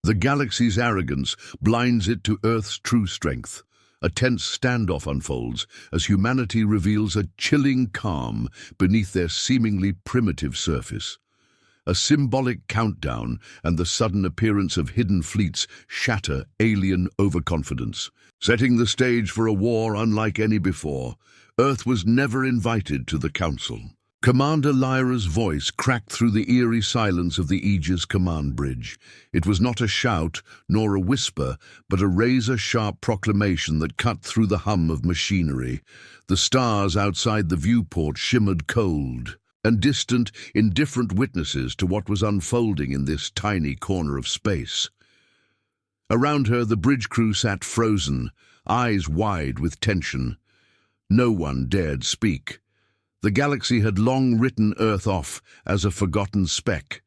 The galaxy's arrogance blinds it to Earth's true strength. A tense standoff unfolds as humanity reveals a chilling calm beneath their seemingly primitive surface. A symbolic countdown and the sudden appearance of hidden fleets shatter alien overconfidence, setting the stage for a war unlike any before. Earth was never invited to the council. Commander Lyra's voice cracked through the eerie silence of the Aegis command bridge. It was not a shout nor a whisper, but a razor-sharp proclamation that cut through the hum of machinery. The stars outside the viewport shimmered cold and distant, indifferent witnesses to what was unfolding in this tiny corner of space. Around her, the bridge crew sat frozen, eyes wide with tension. No one dared speak. The galaxy had long written Earth off as a forgotten speck,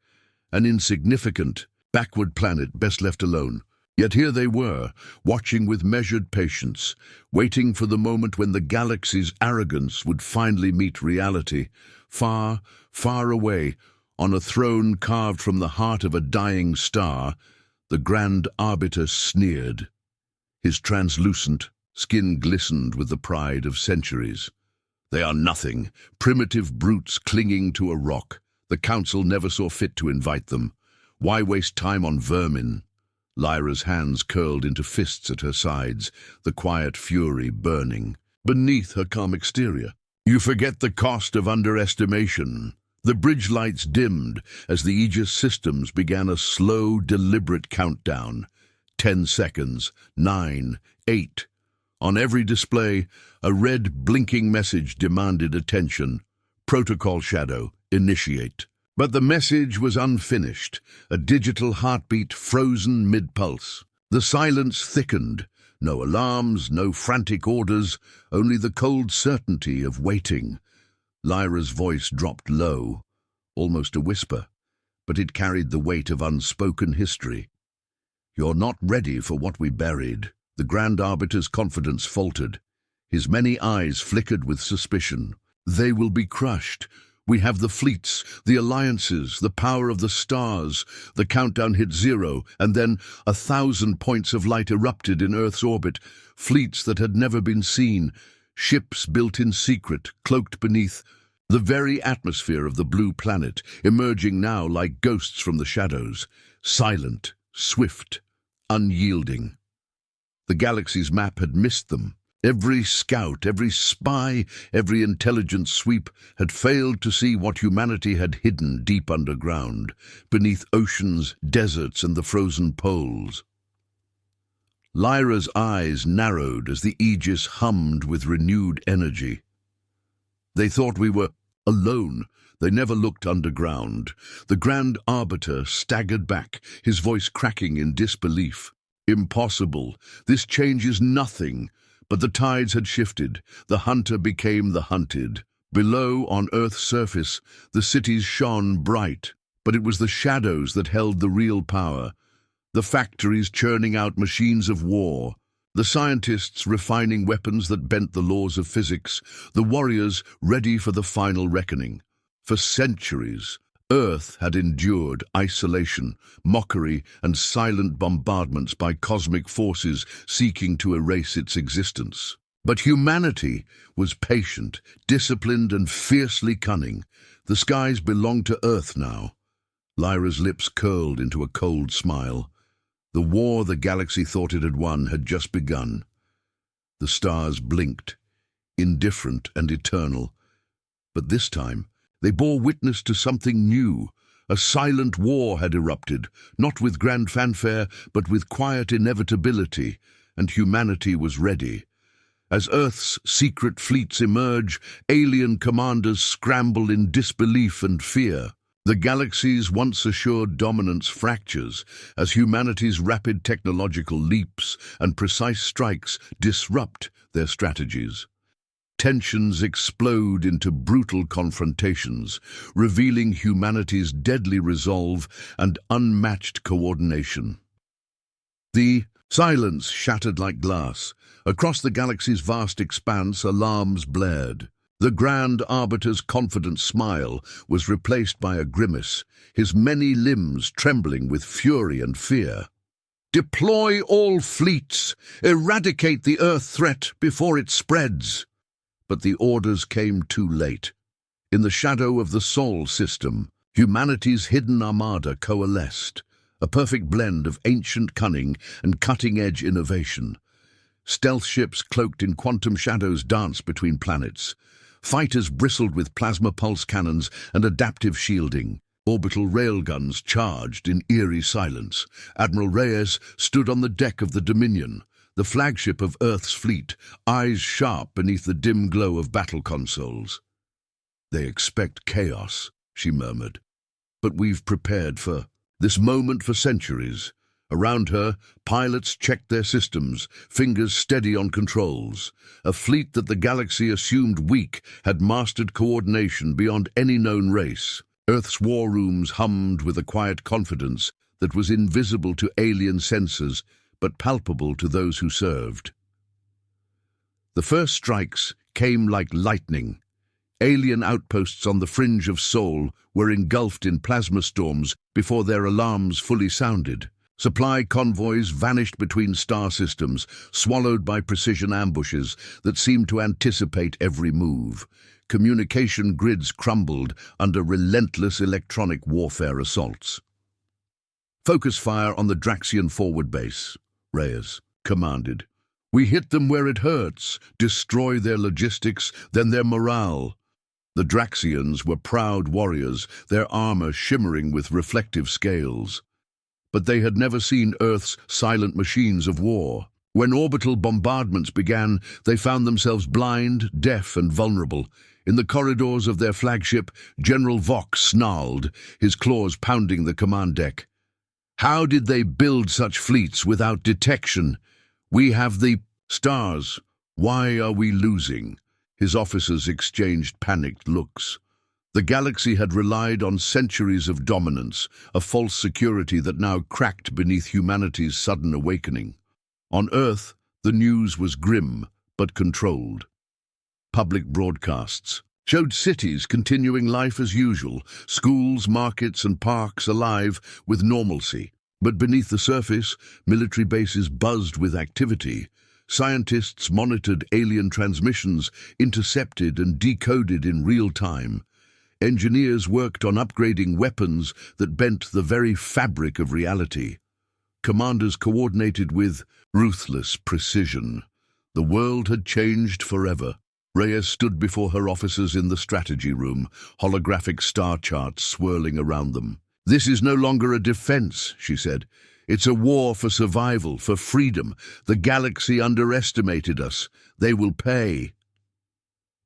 an insignificant, backward planet best left alone. Yet here they were, watching with measured patience, waiting for the moment when the galaxy's arrogance would finally meet reality. Far, far away, on a throne carved from the heart of a dying star, the Grand Arbiter sneered. His translucent skin glistened with the pride of centuries. They are nothing, primitive brutes clinging to a rock. The Council never saw fit to invite them. Why waste time on vermin? Lyra's hands curled into fists at her sides, the quiet fury burning beneath her calm exterior. You forget the cost of underestimation. The bridge lights dimmed as the Aegis systems began a slow, deliberate countdown. 10 seconds, 9, 8. On every display, a red blinking message demanded attention. Protocol shadow, initiate. But the message was unfinished, a digital heartbeat frozen mid-pulse. The silence thickened. No alarms, no frantic orders, only the cold certainty of waiting. Lyra's voice dropped low, almost a whisper, but it carried the weight of unspoken history. You're not ready for what we buried. The Grand Arbiter's confidence faltered. His many eyes flickered with suspicion. They will be crushed. We have the fleets, the alliances, the power of the stars. The countdown hit 0, and then 1,000 points of light erupted in Earth's orbit. Fleets that had never been seen. Ships built in secret, cloaked beneath the very atmosphere of the blue planet, emerging now like ghosts from the shadows. Silent, swift, unyielding. The galaxy's map had missed them. Every scout, every spy, every intelligence sweep had failed to see what humanity had hidden deep underground, beneath oceans, deserts, and the frozen poles. Lyra's eyes narrowed as the Aegis hummed with renewed energy. They thought we were alone. They never looked underground. The Grand Arbiter staggered back, his voice cracking in disbelief. Impossible. This changes nothing. But the tides had shifted. The hunter became the hunted. Below, on Earth's surface, the cities shone bright. But it was the shadows that held the real power. The factories churning out machines of war. The scientists refining weapons that bent the laws of physics. The warriors ready for the final reckoning. For centuries, Earth had endured isolation, mockery, and silent bombardments by cosmic forces seeking to erase its existence. But humanity was patient, disciplined, and fiercely cunning. The skies belonged to Earth now. Lyra's lips curled into a cold smile. The war the galaxy thought it had won had just begun. The stars blinked, indifferent and eternal. But this time, they bore witness to something new. A silent war had erupted, not with grand fanfare, but with quiet inevitability, and humanity was ready. As Earth's secret fleets emerge, alien commanders scramble in disbelief and fear. The galaxy's once assured dominance fractures as humanity's rapid technological leaps and precise strikes disrupt their strategies. Tensions explode into brutal confrontations, revealing humanity's deadly resolve and unmatched coordination. The silence shattered like glass. Across the galaxy's vast expanse, alarms blared. The Grand Arbiter's confident smile was replaced by a grimace, his many limbs trembling with fury and fear. Deploy all fleets. Eradicate the Earth threat before it spreads. But the orders came too late. In the shadow of the Sol system, humanity's hidden armada coalesced, a perfect blend of ancient cunning and cutting-edge innovation. Stealth ships cloaked in quantum shadows danced between planets. Fighters bristled with plasma pulse cannons and adaptive shielding. Orbital railguns charged in eerie silence. Admiral Reyes stood on the deck of the Dominion, the flagship of Earth's fleet, eyes sharp beneath the dim glow of battle consoles. "They expect chaos," she murmured. "But we've prepared for this moment for centuries." Around her, pilots checked their systems, fingers steady on controls. A fleet that the galaxy assumed weak had mastered coordination beyond any known race. Earth's war rooms hummed with a quiet confidence that was invisible to alien sensors, but palpable to those who served. The first strikes came like lightning. Alien outposts on the fringe of Sol were engulfed in plasma storms before their alarms fully sounded. Supply convoys vanished between star systems, swallowed by precision ambushes that seemed to anticipate every move. Communication grids crumbled under relentless electronic warfare assaults. "Focus fire on the Draxian forward base," Reyes commanded. "We hit them where it hurts, destroy their logistics, then their morale." The Draxians were proud warriors, their armor shimmering with reflective scales. But they had never seen Earth's silent machines of war. When orbital bombardments began, they found themselves blind, deaf, and vulnerable. In the corridors of their flagship, General Vox snarled, his claws pounding the command deck. "How did they build such fleets without detection? We have the stars. Why are we losing?" His officers exchanged panicked looks. The galaxy had relied on centuries of dominance, a false security that now cracked beneath humanity's sudden awakening. On Earth, the news was grim but controlled. Public broadcasts showed cities continuing life as usual, schools, markets, and parks alive with normalcy. But beneath the surface, military bases buzzed with activity. Scientists monitored alien transmissions, intercepted and decoded in real time. Engineers worked on upgrading weapons that bent the very fabric of reality. Commanders coordinated with ruthless precision. The world had changed forever. Reyes stood before her officers in the strategy room, holographic star charts swirling around them. "This is no longer a defense," she said. "It's a war for survival, for freedom. The galaxy underestimated us. They will pay."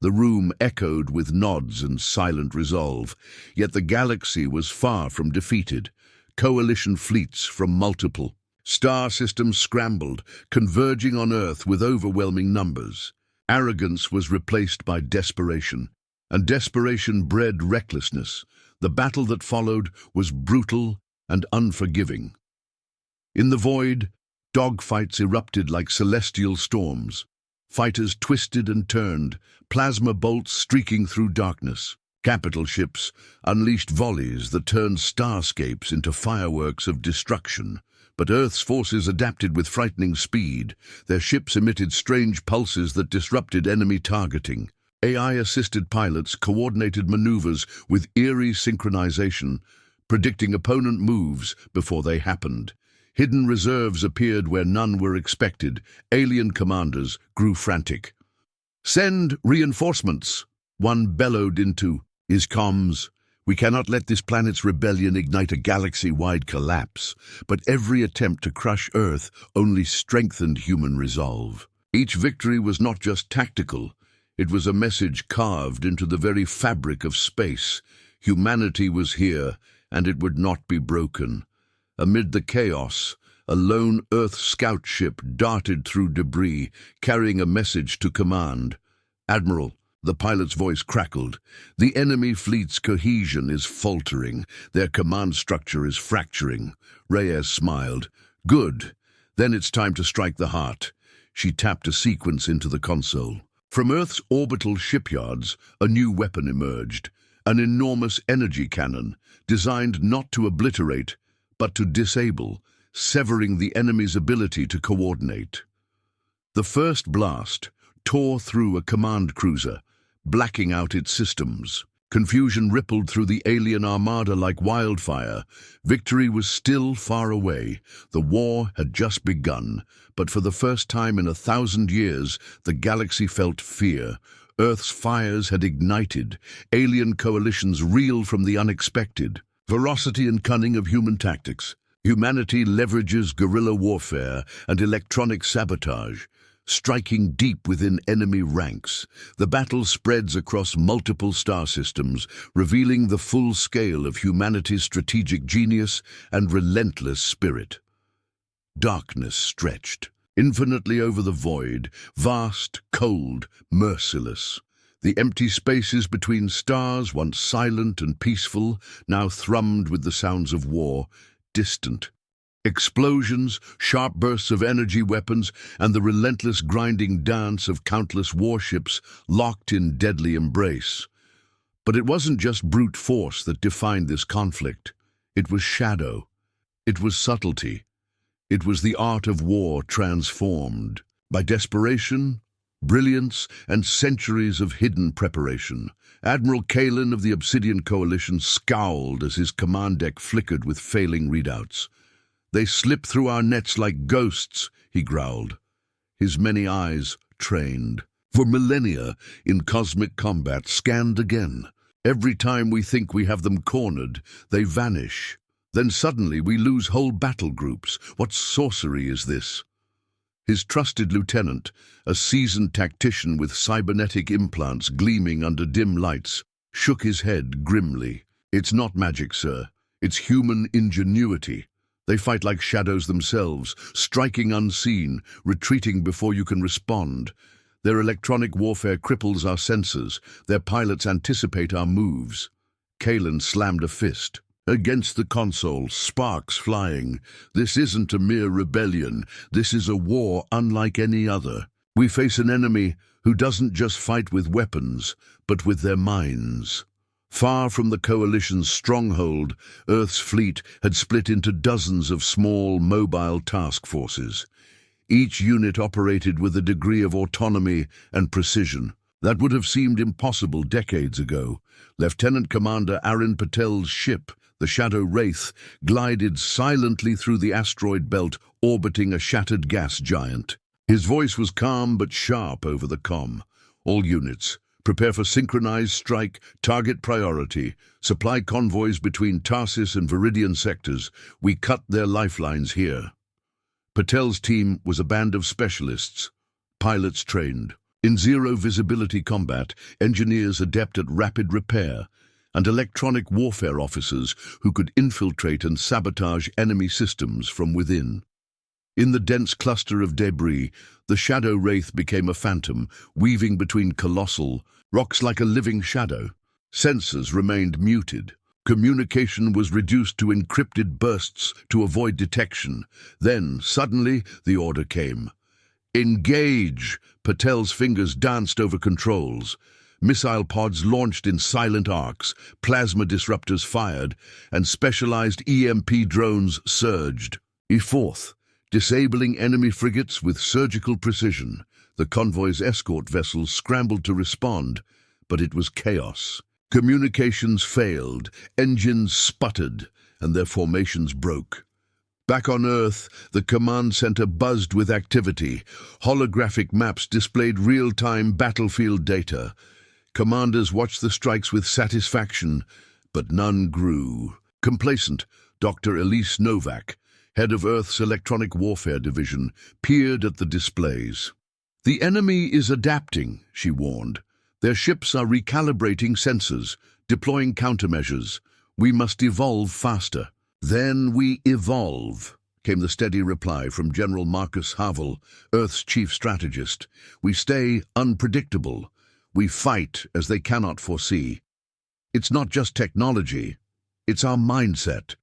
The room echoed with nods and silent resolve, yet the galaxy was far from defeated. Coalition fleets from multiple star systems scrambled, converging on Earth with overwhelming numbers. Arrogance was replaced by desperation, and desperation bred recklessness. The battle that followed was brutal and unforgiving. In the void, dogfights erupted like celestial storms. Fighters twisted and turned, plasma bolts streaking through darkness. Capital ships unleashed volleys that turned starscapes into fireworks of destruction. But Earth's forces adapted with frightening speed. Their ships emitted strange pulses that disrupted enemy targeting. AI-assisted pilots coordinated maneuvers with eerie synchronization, predicting opponent moves before they happened. Hidden reserves appeared where none were expected. Alien commanders grew frantic. "Send reinforcements," one bellowed into his comms. "We cannot let this planet's rebellion ignite a galaxy-wide collapse." But every attempt to crush Earth only strengthened human resolve. Each victory was not just tactical. It was a message carved into the very fabric of space. Humanity was here, and it would not be broken. Amid the chaos, a lone Earth scout ship darted through debris, carrying a message to command. "Admiral," the pilot's voice crackled, "the enemy fleet's cohesion is faltering. Their command structure is fracturing." Reyes smiled. "Good. Then it's time to strike the heart." She tapped a sequence into the console. From Earth's orbital shipyards, a new weapon emerged. An enormous energy cannon, designed not to obliterate, but to disable, severing the enemy's ability to coordinate. The first blast tore through a command cruiser, blacking out its systems. Confusion rippled through the alien armada like wildfire. Victory was still far away. The war had just begun, but for the first time in 1,000 years, the galaxy felt fear. Earth's fires had ignited. Alien coalitions reeled from the unexpected. Ferocity and cunning of human tactics. Humanity leverages guerrilla warfare and electronic sabotage, striking deep within enemy ranks. The battle spreads across multiple star systems, revealing the full scale of humanity's strategic genius and relentless spirit. Darkness stretched infinitely over the void, vast, cold, merciless. The empty spaces between stars, once silent and peaceful, now thrummed with the sounds of war, distant. Explosions, sharp bursts of energy weapons, and the relentless grinding dance of countless warships locked in deadly embrace. But it wasn't just brute force that defined this conflict. It was shadow. It was subtlety. It was the art of war transformed. By desperation, brilliance, and centuries of hidden preparation, Admiral Krylos of the Obsidian Coalition scowled as his command deck flickered with failing readouts. "They slip through our nets like ghosts," he growled, his many eyes trained. For millennia, in cosmic combat, scanned again. Every time we think we have them cornered, they vanish. Then suddenly we lose whole battle groups. What sorcery is this? His trusted lieutenant, a seasoned tactician with cybernetic implants gleaming under dim lights, shook his head grimly. "It's not magic, sir. It's human ingenuity. They fight like shadows themselves, striking unseen, retreating before you can respond. Their electronic warfare cripples our sensors. Their pilots anticipate our moves." Kalen slammed a fist against the console, sparks flying. "This isn't a mere rebellion. This is a war unlike any other. We face an enemy who doesn't just fight with weapons, but with their minds." Far from the coalition's stronghold, Earth's fleet had split into dozens of small, mobile task forces. Each unit operated with a degree of autonomy and precision that would have seemed impossible decades ago. Lieutenant Commander Aaron Patel's ship, the Shadow Wraith, glided silently through the asteroid belt, orbiting a shattered gas giant. His voice was calm but sharp over the comm. "All units, prepare for synchronized strike, target priority, supply convoys between Tarsis and Viridian sectors. We cut their lifelines here." Patel's team was a band of specialists, pilots trained in zero-visibility combat, engineers adept at rapid repair, and electronic warfare officers who could infiltrate and sabotage enemy systems from within. In the dense cluster of debris, the Shadow Wraith became a phantom, weaving between colossal rocks like a living shadow. Sensors remained muted. Communication was reduced to encrypted bursts to avoid detection. Then, suddenly, the order came. "Engage!" Patel's fingers danced over controls. Missile pods launched in silent arcs, plasma disruptors fired, and specialized EMP drones surged. E4th, disabling enemy frigates with surgical precision. The convoy's escort vessels scrambled to respond, but it was chaos. Communications failed, engines sputtered, and their formations broke. Back on Earth, the command center buzzed with activity. Holographic maps displayed real-time battlefield data. Commanders watched the strikes with satisfaction, but none grew. Complacent, Dr. Elise Novak, head of Earth's Electronic Warfare Division, peered at the displays. "The enemy is adapting," she warned. "Their ships are recalibrating sensors, deploying countermeasures. We must evolve faster." "Then we evolve," came the steady reply from General Marcus Havel, Earth's chief strategist. "We stay unpredictable. We fight as they cannot foresee. It's not just technology, it's our mindset,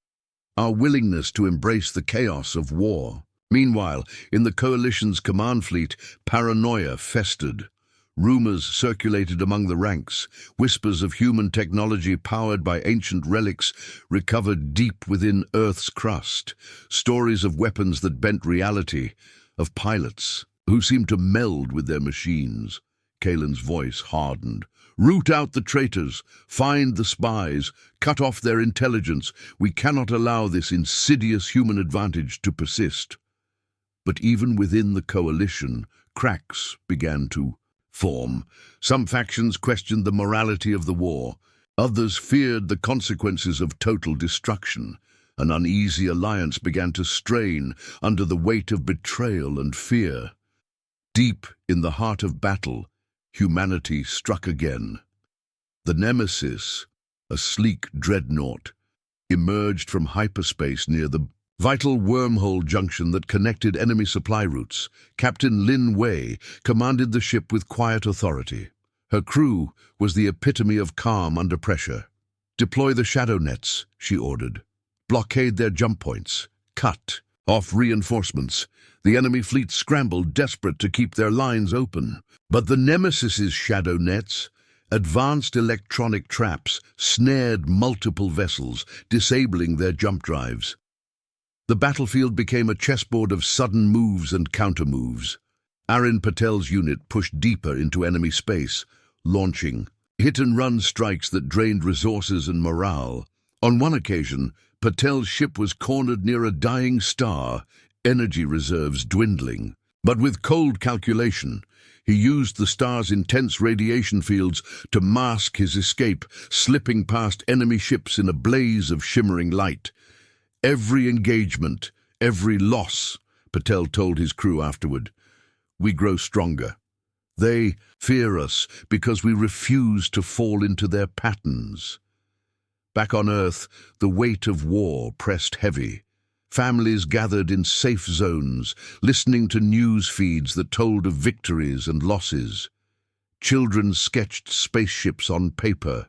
our willingness to embrace the chaos of war." Meanwhile, in the coalition's command fleet, paranoia festered. Rumors circulated among the ranks, whispers of human technology powered by ancient relics recovered deep within Earth's crust, stories of weapons that bent reality, of pilots who seemed to meld with their machines. Kalen's voice hardened. Root out the traitors, find the spies, cut off their intelligence. We cannot allow this insidious human advantage to persist. But even within the coalition, cracks began to form. Some factions questioned the morality of the war. Others feared the consequences of total destruction. An uneasy alliance began to strain under the weight of betrayal and fear. Deep in the heart of battle, humanity struck again. The Nemesis, a sleek dreadnought, emerged from hyperspace near the vital wormhole junction that connected enemy supply routes. Captain Lin Wei commanded the ship with quiet authority. Her crew was the epitome of calm under pressure. Deploy the shadow nets, she ordered. Blockade their jump points. Cut off reinforcements. The enemy fleet scrambled, desperate to keep their lines open. But the Nemesis's shadow nets, advanced electronic traps, snared multiple vessels, disabling their jump drives. The battlefield became a chessboard of sudden moves and counter-moves. Arun Patel's unit pushed deeper into enemy space, launching hit-and-run strikes that drained resources and morale. On one occasion, Patel's ship was cornered near a dying star, energy reserves dwindling. But with cold calculation, he used the star's intense radiation fields to mask his escape, slipping past enemy ships in a blaze of shimmering light. Every engagement, every loss, Patel told his crew afterward, we grow stronger. They fear us because we refuse to fall into their patterns. Back on Earth, the weight of war pressed heavy. Families gathered in safe zones, listening to news feeds that told of victories and losses. Children sketched spaceships on paper,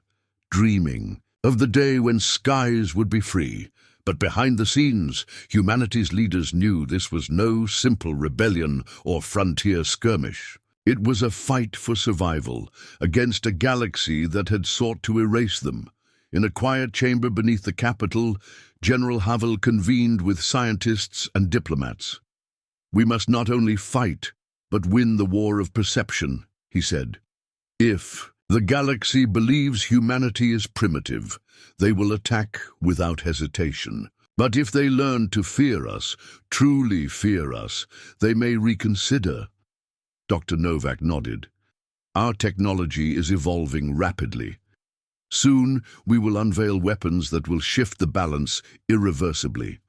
dreaming of the day when skies would be free. But behind the scenes, humanity's leaders knew this was no simple rebellion or frontier skirmish. It was a fight for survival against a galaxy that had sought to erase them. In a quiet chamber beneath the capital, General Havel convened with scientists and diplomats. We must not only fight, but win the war of perception, he said. If the galaxy believes humanity is primitive, they will attack without hesitation. But if they learn to fear us, truly fear us, they may reconsider. Dr. Novak nodded. Our technology is evolving rapidly. Soon, we will unveil weapons that will shift the balance irreversibly.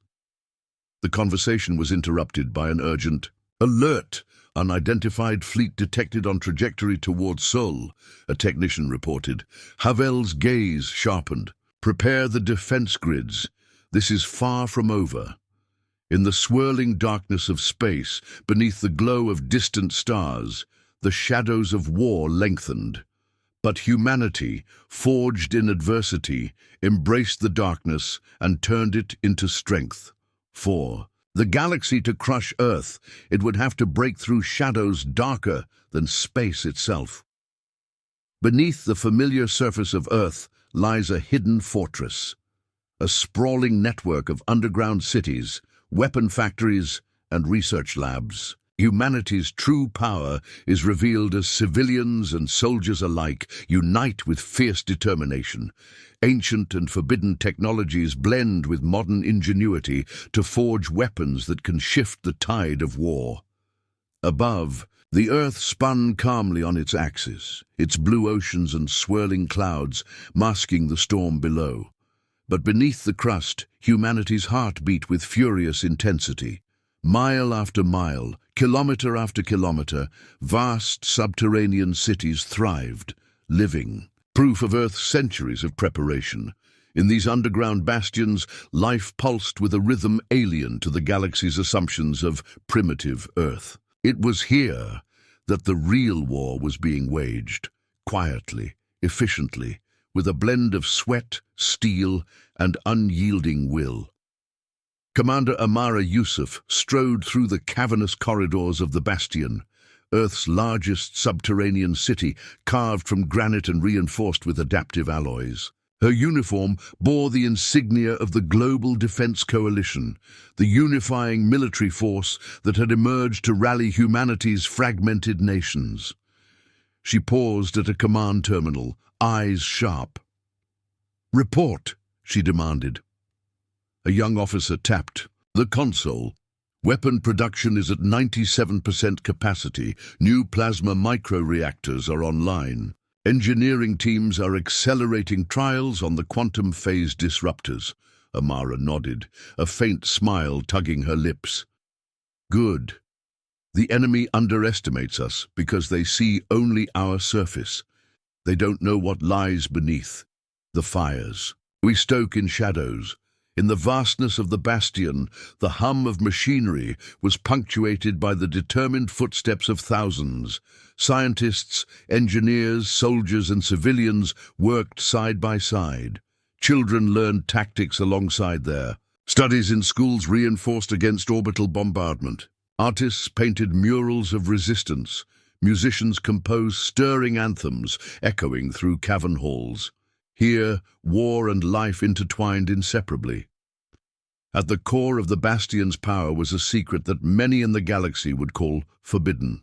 The conversation was interrupted by an urgent alert. Unidentified fleet detected on trajectory towards Seoul, a technician reported. Havel's gaze sharpened. Prepare the defense grids. This is far from over. In the swirling darkness of space, beneath the glow of distant stars, the shadows of war lengthened. But humanity, forged in adversity, embraced the darkness and turned it into strength. For the galaxy to crush Earth, it would have to break through shadows darker than space itself. Beneath the familiar surface of Earth lies a hidden fortress, a sprawling network of underground cities, weapon factories, and research labs. Humanity's true power is revealed as civilians and soldiers alike unite with fierce determination. Ancient and forbidden technologies blend with modern ingenuity to forge weapons that can shift the tide of war. Above, the Earth spun calmly on its axis, its blue oceans and swirling clouds masking the storm below. But beneath the crust, humanity's heart beat with furious intensity. Mile after mile, kilometer after kilometer, vast subterranean cities thrived, living, proof of Earth's centuries of preparation. In these underground bastions, life pulsed with a rhythm alien to the galaxy's assumptions of primitive Earth. It was here that the real war was being waged, quietly, efficiently, with a blend of sweat, steel, and unyielding will. Commander Amara Yusuf strode through the cavernous corridors of the bastion, Earth's largest subterranean city, carved from granite and reinforced with adaptive alloys. Her uniform bore the insignia of the Global Defense Coalition, the unifying military force that had emerged to rally humanity's fragmented nations. She paused at a command terminal, eyes sharp. "Report," she demanded. A young officer tapped the console. "Weapon production is at 97% capacity. New plasma microreactors are online. Engineering teams are accelerating trials on the quantum phase disruptors." Amara nodded, a faint smile tugging her lips. "Good. The enemy underestimates us because they see only our surface. They don't know what lies beneath. The fires. We stoke in shadows. In the vastness of the bastion, the hum of machinery was punctuated by the determined footsteps of thousands. Scientists, engineers, soldiers, and civilians worked side by side. Children learned tactics alongside their studies in schools reinforced against orbital bombardment. Artists painted murals of resistance. Musicians composed stirring anthems echoing through cavern halls. Here, war and life intertwined inseparably. At the core of the Bastion's power was a secret that many in the galaxy would call forbidden.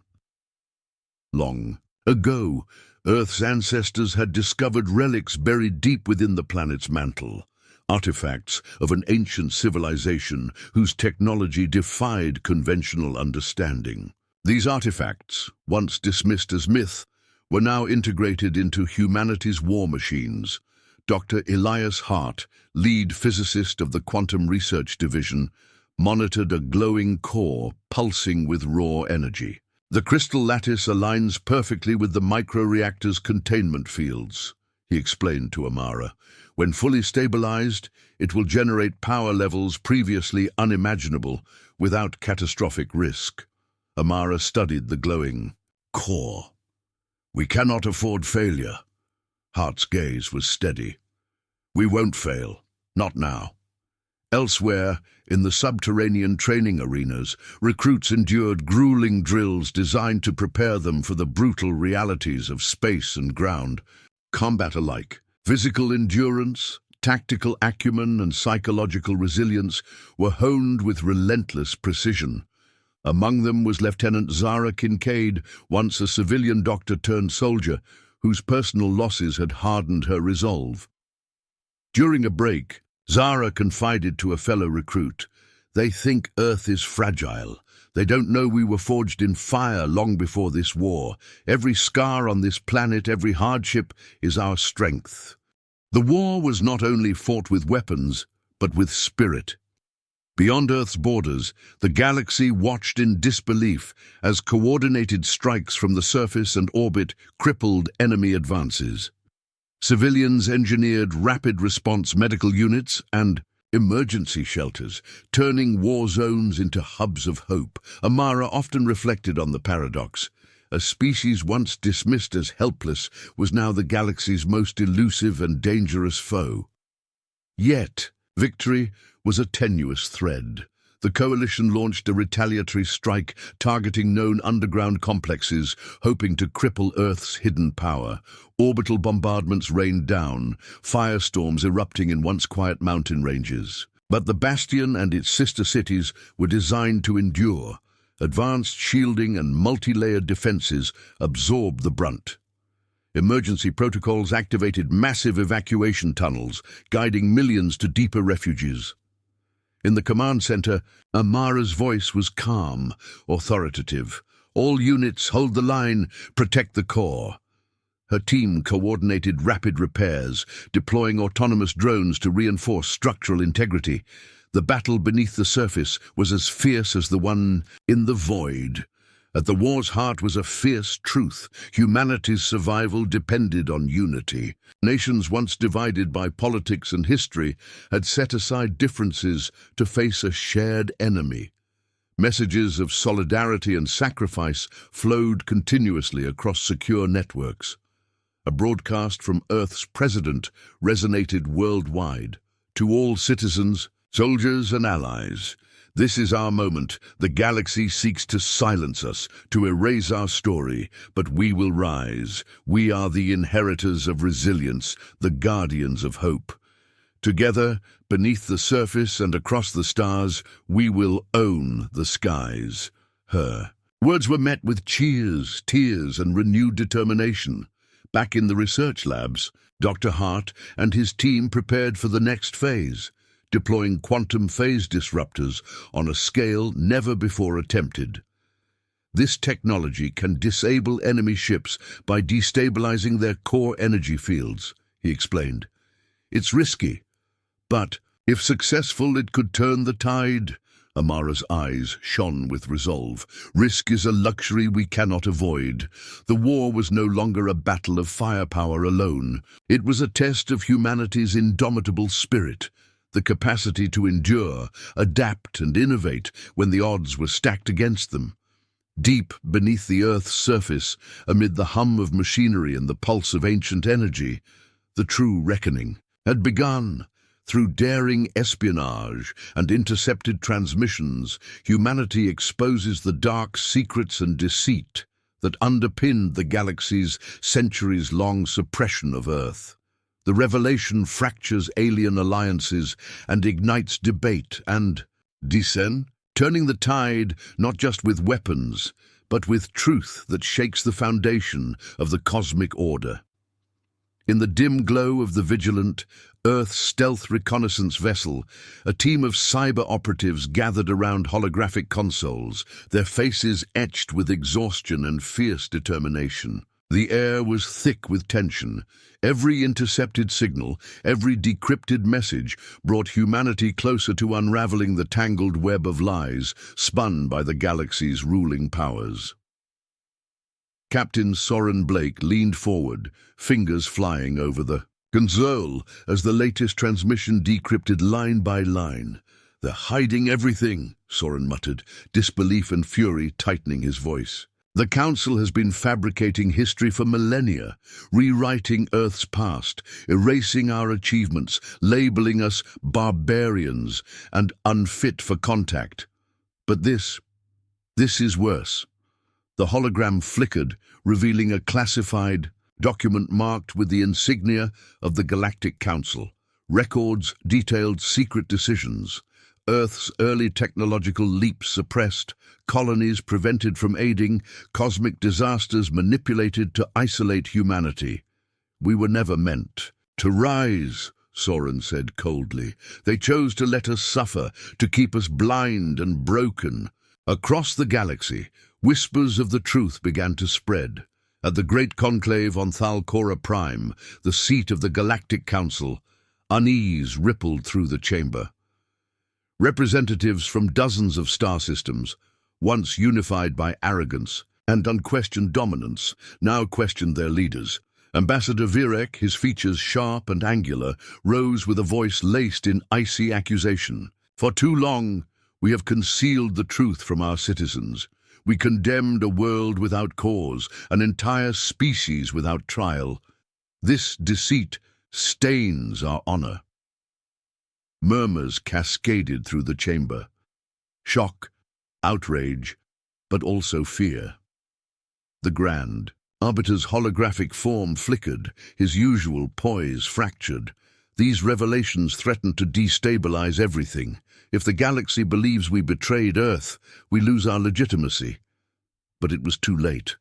Long ago, Earth's ancestors had discovered relics buried deep within the planet's mantle, artifacts of an ancient civilization whose technology defied conventional understanding. These artifacts, once dismissed as myth, were now integrated into humanity's war machines. Dr. Elias Hart, lead physicist of the Quantum Research Division, monitored a glowing core pulsing with raw energy. "The crystal lattice aligns perfectly with the microreactor's containment fields," he explained to Amara. "When fully stabilized, it will generate power levels previously unimaginable without catastrophic risk." Amara studied the glowing core. "We cannot afford failure." Hart's gaze was steady. "We won't fail. Not now." Elsewhere, in the subterranean training arenas, recruits endured grueling drills designed to prepare them for the brutal realities of space and ground. Combat alike, physical endurance, tactical acumen, and psychological resilience were honed with relentless precision. Among them was Lieutenant Zara Kincaid, once a civilian doctor turned soldier, whose personal losses had hardened her resolve. During a break, Zara confided to a fellow recruit, "They think Earth is fragile. They don't know we were forged in fire long before this war. Every scar on this planet, every hardship, is our strength." The war was not only fought with weapons, but with spirit. Beyond Earth's borders, the galaxy watched in disbelief as coordinated strikes from the surface and orbit crippled enemy advances. Civilians engineered rapid response medical units and emergency shelters, turning war zones into hubs of hope. Amara often reflected on the paradox. A species once dismissed as helpless was now the galaxy's most elusive and dangerous foe. Yet, victory was a tenuous thread. The coalition launched a retaliatory strike targeting known underground complexes, hoping to cripple Earth's hidden power. Orbital bombardments rained down, firestorms erupting in once quiet mountain ranges. But the Bastion and its sister cities were designed to endure. Advanced shielding and multi-layered defenses absorbed the brunt. Emergency protocols activated massive evacuation tunnels, guiding millions to deeper refuges. In the command center, Amara's voice was calm, authoritative. "All units, hold the line, protect the core." Her team coordinated rapid repairs, deploying autonomous drones to reinforce structural integrity. The battle beneath the surface was as fierce as the one in the void. At the war's heart was a fierce truth. Humanity's survival depended on unity. Nations once divided by politics and history had set aside differences to face a shared enemy. Messages of solidarity and sacrifice flowed continuously across secure networks. A broadcast from Earth's president resonated worldwide. To all citizens, soldiers and allies, This is our moment. The galaxy seeks to silence us, to erase our story, but we will rise. We are the inheritors of resilience, the guardians of hope. Together, beneath the surface and across the stars, we will own the skies. Her words were met with cheers, tears, and renewed determination. Back in the research labs, Dr. Hart and his team prepared for the next phase, deploying quantum phase disruptors on a scale never before attempted. This technology can disable enemy ships by destabilizing their core energy fields, he explained. It's risky, but if successful, it could turn the tide. Amara's eyes shone with resolve. Risk is a luxury we cannot avoid. The war was no longer a battle of firepower alone. It was a test of humanity's indomitable spirit, the capacity to endure, adapt, and innovate when the odds were stacked against them. Deep beneath the Earth's surface, amid the hum of machinery and the pulse of ancient energy, the true reckoning had begun. Through daring espionage and intercepted transmissions, humanity exposes the dark secrets and deceit that underpinned the galaxy's centuries-long suppression of Earth. The revelation fractures alien alliances and ignites debate and dissent, turning the tide not just with weapons, but with truth that shakes the foundation of the cosmic order. In the dim glow of the vigilant, Earth's stealth reconnaissance vessel, a team of cyber operatives gathered around holographic consoles, their faces etched with exhaustion and fierce determination. The air was thick with tension. Every intercepted signal, every decrypted message brought humanity closer to unraveling the tangled web of lies spun by the galaxy's ruling powers. Captain Soren Blake leaned forward, fingers flying over the console as the latest transmission decrypted line by line. "They're hiding everything," Soren muttered, disbelief and fury tightening his voice. "The Council has been fabricating history for millennia, rewriting Earth's past, erasing our achievements, labeling us barbarians and unfit for contact. But this is worse." The hologram flickered, revealing a classified document marked with the insignia of the Galactic Council. Records detailed secret decisions, Earth's early technological leaps suppressed, colonies prevented from aiding, cosmic disasters manipulated to isolate humanity. "We were never meant to rise," Soren said coldly. "They chose to let us suffer, to keep us blind and broken." Across the galaxy, whispers of the truth began to spread. At the great conclave on Thalcora Prime, the seat of the Galactic Council, unease rippled through the chamber. Representatives from dozens of star systems, once unified by arrogance and unquestioned dominance, now questioned their leaders. Ambassador Virek, his features sharp and angular, rose with a voice laced in icy accusation. "For too long, we have concealed the truth from our citizens. We condemned a world without cause, an entire species without trial. This deceit stains our honor." Murmurs cascaded through the chamber. Shock, outrage, but also fear. The Grand Arbiter's holographic form flickered, his usual poise fractured. These revelations threatened to destabilize everything. If the galaxy believes we betrayed Earth, we lose our legitimacy. But it was too late.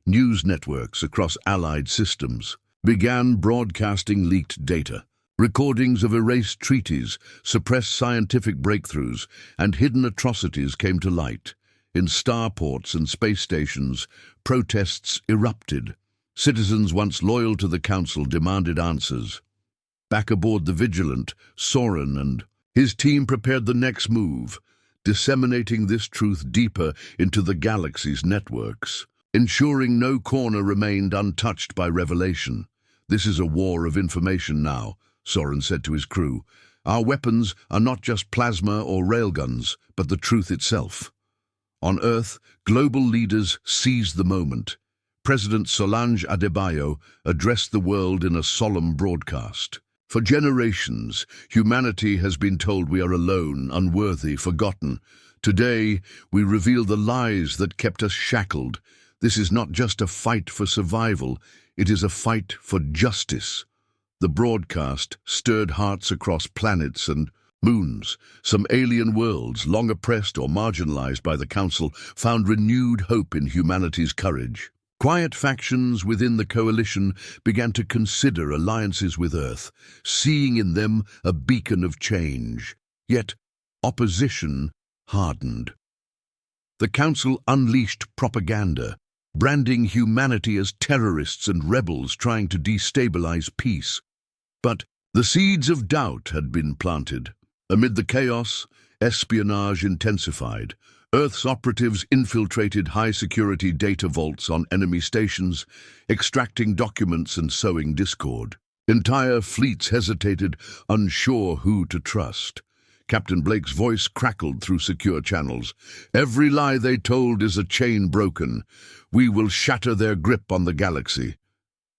News networks across allied systems began broadcasting leaked data. Recordings of erased treaties, suppressed scientific breakthroughs, and hidden atrocities came to light. In starports and space stations, protests erupted. Citizens once loyal to the Council demanded answers. Back aboard the Vigilant, Soren and his team prepared the next move, disseminating this truth deeper into the galaxy's networks, ensuring no corner remained untouched by revelation. "This is a war of information now," Soren said to his crew. "Our weapons are not just plasma or railguns, but the truth itself." On Earth, global leaders seized the moment. President Solange Adebayo addressed the world in a solemn broadcast. For generations, humanity has been told we are alone, unworthy, forgotten. Today, we reveal the lies that kept us shackled. This is not just a fight for survival, it is a fight for justice. The broadcast stirred hearts across planets and moons. Some alien worlds, long oppressed or marginalized by the Council, found renewed hope in humanity's courage. Quiet factions within the coalition began to consider alliances with Earth, seeing in them a beacon of change. Yet, opposition hardened. The Council unleashed propaganda, branding humanity as terrorists and rebels trying to destabilize peace. But the seeds of doubt had been planted. Amid the chaos, espionage intensified. Earth's operatives infiltrated high-security data vaults on enemy stations, extracting documents and sowing discord. Entire fleets hesitated, unsure who to trust. Captain Blake's voice crackled through secure channels. "Every lie they told is a chain broken. We will shatter their grip on the galaxy."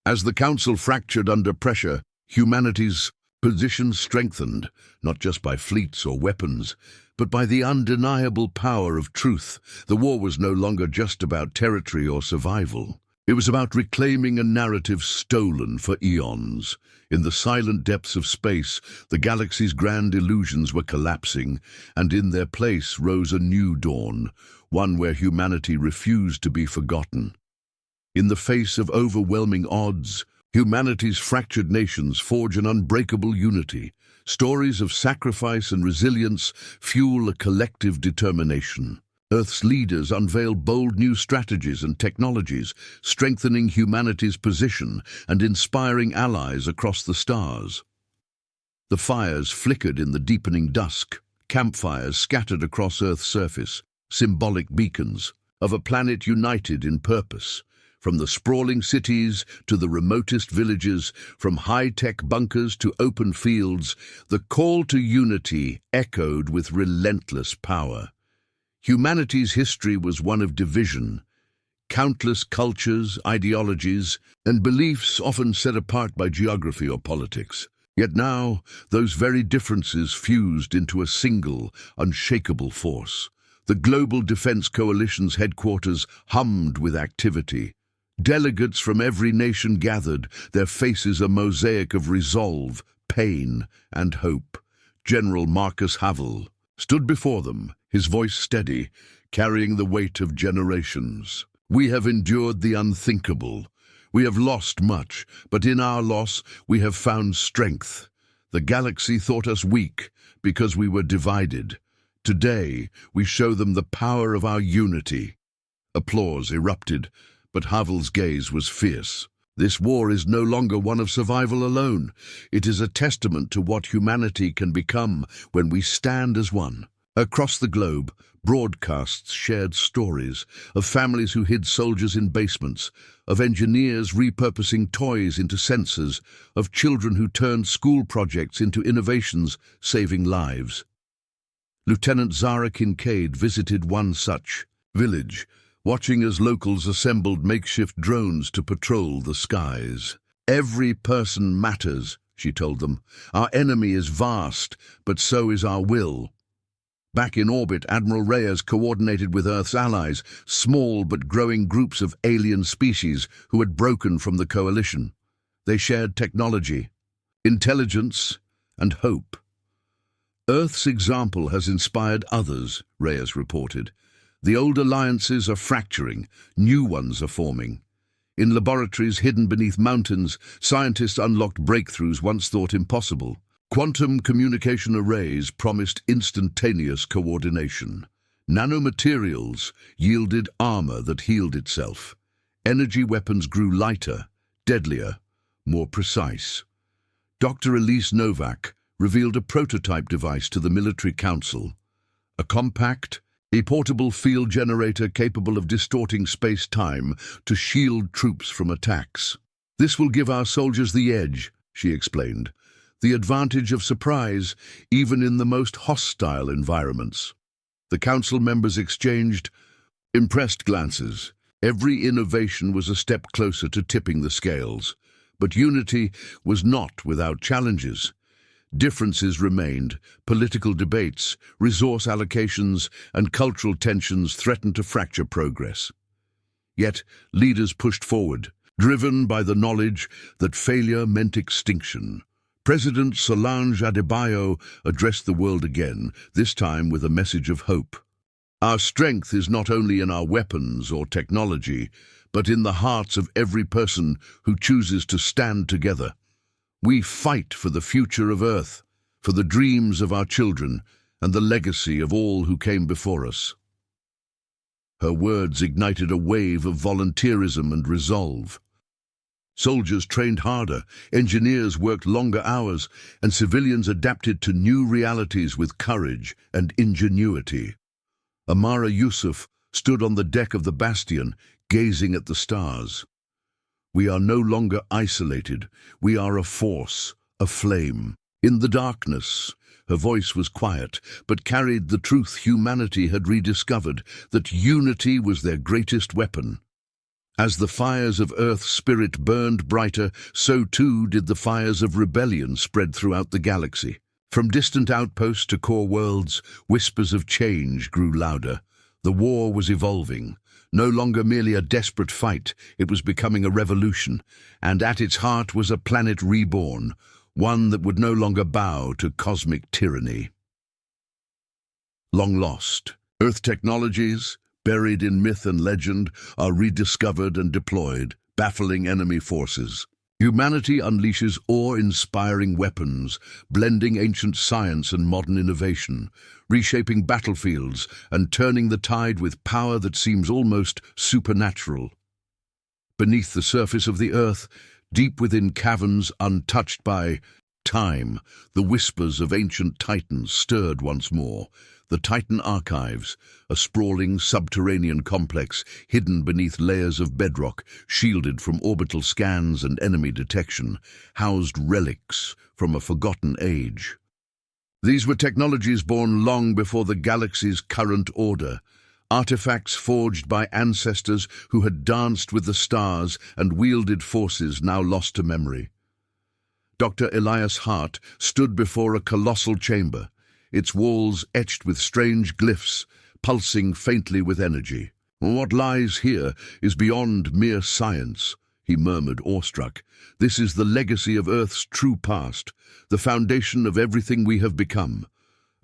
As the Council fractured under pressure, humanity's position strengthened, not just by fleets or weapons, but by the undeniable power of truth. The war was no longer just about territory or survival. It was about reclaiming a narrative stolen for eons. In the silent depths of space, the galaxy's grand illusions were collapsing, and in their place rose a new dawn, one where humanity refused to be forgotten. In the face of overwhelming odds, humanity's fractured nations forge an unbreakable unity. Stories of sacrifice and resilience fuel a collective determination. Earth's leaders unveil bold new strategies and technologies, strengthening humanity's position and inspiring allies across the stars. The fires flickered in the deepening dusk, campfires scattered across Earth's surface, symbolic beacons of a planet united in purpose. From the sprawling cities to the remotest villages, from high-tech bunkers to open fields, the call to unity echoed with relentless power. Humanity's history was one of division. Countless cultures, ideologies, and beliefs often set apart by geography or politics. Yet now, those very differences fused into a single, unshakable force. The Global Defense Coalition's headquarters hummed with activity. Delegates from every nation gathered, their faces a mosaic of resolve, pain, and hope. General Marcus Havel stood before them, his voice steady, carrying the weight of generations. "We have endured the unthinkable. We have lost much, but in our loss we have found strength. The galaxy thought us weak because we were divided. Today we show them the power of our unity." Applause erupted, but Havel's gaze was fierce. This war is no longer one of survival alone. It is a testament to what humanity can become when we stand as one. Across the globe, broadcasts shared stories of families who hid soldiers in basements, of engineers repurposing toys into sensors, of children who turned school projects into innovations, saving lives. Lieutenant Zara Kincaid visited one such village, watching as locals assembled makeshift drones to patrol the skies. "Every person matters," she told them. "Our enemy is vast, but so is our will." Back in orbit, Admiral Reyes coordinated with Earth's allies, small but growing groups of alien species who had broken from the coalition. They shared technology, intelligence, and hope. "Earth's example has inspired others," Reyes reported. "The old alliances are fracturing, new ones are forming. In laboratories hidden beneath mountains, scientists unlocked breakthroughs once thought impossible. Quantum communication arrays promised instantaneous coordination. Nanomaterials yielded armor that healed itself. Energy weapons grew lighter, deadlier, more precise. Dr. Elise Novak revealed a prototype device to the military council, a compact, a portable field generator capable of distorting space-time to shield troops from attacks. "This will give our soldiers the edge," she explained, "the advantage of surprise, even in the most hostile environments." The council members exchanged impressed glances. Every innovation was a step closer to tipping the scales. But unity was not without challenges. Differences remained, political debates, resource allocations, and cultural tensions threatened to fracture progress. Yet, leaders pushed forward, driven by the knowledge that failure meant extinction. President Solange Adebayo addressed the world again, this time with a message of hope. Our strength is not only in our weapons or technology, but in the hearts of every person who chooses to stand together. We fight for the future of Earth, for the dreams of our children, and the legacy of all who came before us. Her words ignited a wave of volunteerism and resolve. Soldiers trained harder, engineers worked longer hours, and civilians adapted to new realities with courage and ingenuity. Amara Yusuf stood on the deck of the Bastion, gazing at the stars. We are no longer isolated. We are a force, a flame. In the darkness, her voice was quiet, but carried the truth humanity had rediscovered, that unity was their greatest weapon. As the fires of Earth's spirit burned brighter, so too did the fires of rebellion spread throughout the galaxy. From distant outposts to core worlds, whispers of change grew louder. The war was evolving. No longer merely a desperate fight, it was becoming a revolution, and at its heart was a planet reborn, one that would no longer bow to cosmic tyranny. Long lost, Earth technologies, buried in myth and legend, are rediscovered and deployed, baffling enemy forces. Humanity unleashes awe-inspiring weapons, blending ancient science and modern innovation, reshaping battlefields and turning the tide with power that seems almost supernatural. Beneath the surface of the Earth, deep within caverns untouched by time, the whispers of ancient titans stirred once more. The Titan Archives, a sprawling subterranean complex hidden beneath layers of bedrock, shielded from orbital scans and enemy detection, housed relics from a forgotten age. These were technologies born long before the galaxy's current order, artifacts forged by ancestors who had danced with the stars and wielded forces now lost to memory. Dr. Elias Hart stood before a colossal chamber, its walls etched with strange glyphs, pulsing faintly with energy. "What lies here is beyond mere science," he murmured, awestruck. "This is the legacy of Earth's true past, the foundation of everything we have become."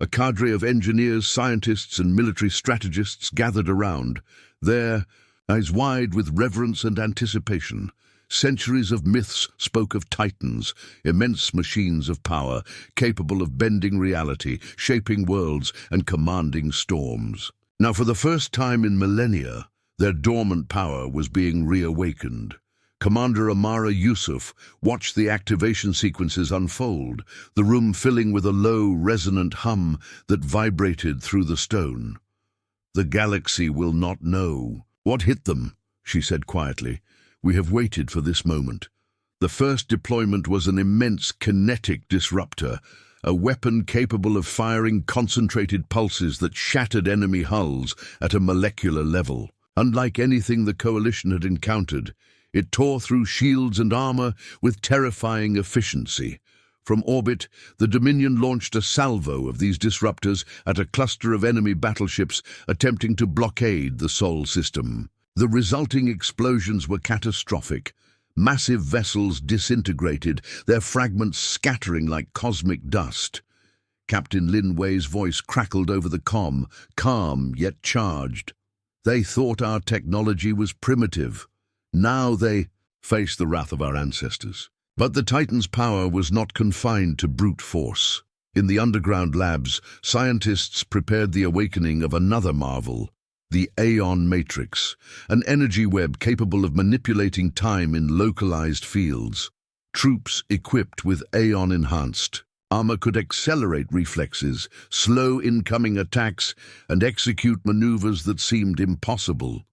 A cadre of engineers, scientists, and military strategists gathered around, their eyes wide with reverence and anticipation. Centuries of myths spoke of titans, immense machines of power, capable of bending reality, shaping worlds, and commanding storms. Now, for the first time in millennia, their dormant power was being reawakened. Commander Amara Yusuf watched the activation sequences unfold, the room filling with a low, resonant hum that vibrated through the stone. "The galaxy will not know what hit them," she said quietly. "We have waited for this moment." The first deployment was an immense kinetic disruptor, a weapon capable of firing concentrated pulses that shattered enemy hulls at a molecular level. Unlike anything the Coalition had encountered, it tore through shields and armor with terrifying efficiency. From orbit, the Dominion launched a salvo of these disruptors at a cluster of enemy battleships attempting to blockade the Sol system. The resulting explosions were catastrophic. Massive vessels disintegrated, their fragments scattering like cosmic dust. Captain Lin Wei's voice crackled over the comm, calm yet charged. "They thought our technology was primitive. Now they face the wrath of our ancestors." But the Titan's power was not confined to brute force. In the underground labs, scientists prepared the awakening of another marvel, the Aeon Matrix, an energy web capable of manipulating time in localized fields. Troops equipped with Aeon-enhanced armor could accelerate reflexes, slow incoming attacks, and execute maneuvers that seemed impossible.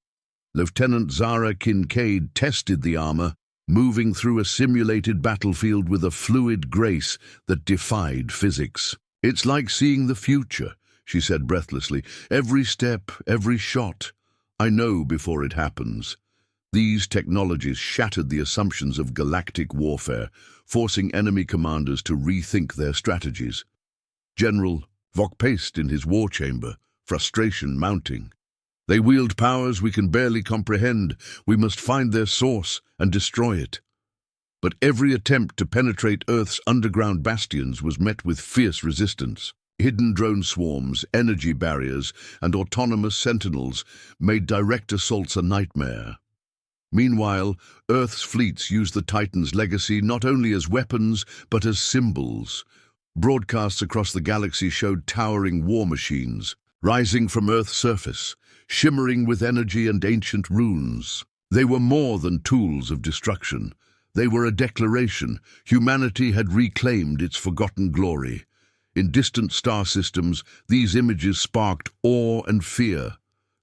Lieutenant Zara Kincaid tested the armor, moving through a simulated battlefield with a fluid grace that defied physics. "It's like seeing the future," she said breathlessly. "Every step, every shot. I know before it happens." These technologies shattered the assumptions of galactic warfare, forcing enemy commanders to rethink their strategies. General Vex paced in his war chamber, frustration mounting. They wield powers we can barely comprehend. We must find their source and destroy it. But every attempt to penetrate Earth's underground bastions was met with fierce resistance. Hidden drone swarms, energy barriers, and autonomous sentinels made direct assaults a nightmare. Meanwhile, Earth's fleets used the Titan's legacy not only as weapons, but as symbols. Broadcasts across the galaxy showed towering war machines, rising from Earth's surface, shimmering with energy and ancient runes. They were more than tools of destruction. They were a declaration. Humanity had reclaimed its forgotten glory. In distant star systems, these images sparked awe and fear.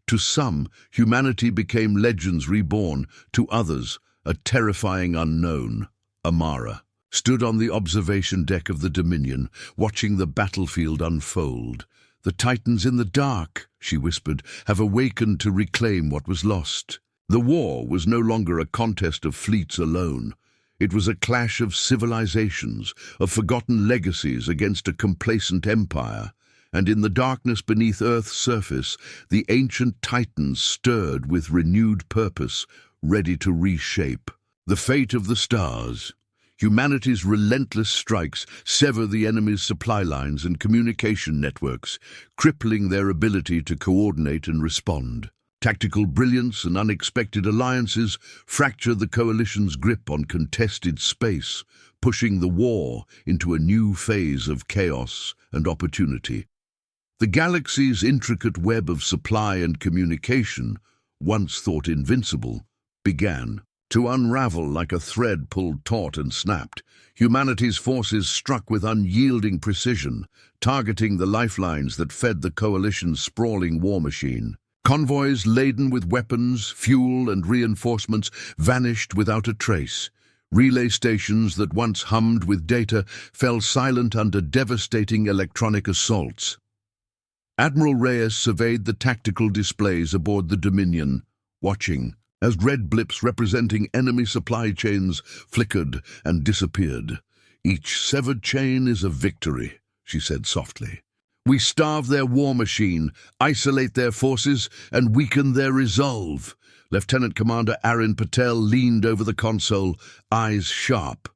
To some, humanity became legends reborn. To others, a terrifying unknown. Amara stood on the observation deck of the Dominion, watching the battlefield unfold. "The Titans in the dark," she whispered, "have awakened to reclaim what was lost." The war was no longer a contest of fleets alone. It was a clash of civilizations, of forgotten legacies against a complacent empire. And in the darkness beneath Earth's surface, the ancient Titans stirred with renewed purpose, ready to reshape the fate of the stars. Humanity's relentless strikes sever the enemy's supply lines and communication networks, crippling their ability to coordinate and respond. Tactical brilliance and unexpected alliances fracture the coalition's grip on contested space, pushing the war into a new phase of chaos and opportunity. The galaxy's intricate web of supply and communication, once thought invincible, began to unravel like a thread pulled taut and snapped. Humanity's forces struck with unyielding precision, targeting the lifelines that fed the coalition's sprawling war machine. Convoys laden with weapons, fuel, and reinforcements vanished without a trace. Relay stations that once hummed with data fell silent under devastating electronic assaults. Admiral Reyes surveyed the tactical displays aboard the Dominion, watching as red blips representing enemy supply chains flickered and disappeared. "Each severed chain is a victory," she said softly. "We starve their war machine, isolate their forces, and weaken their resolve." Lieutenant Commander Arun Patel leaned over the console, eyes sharp.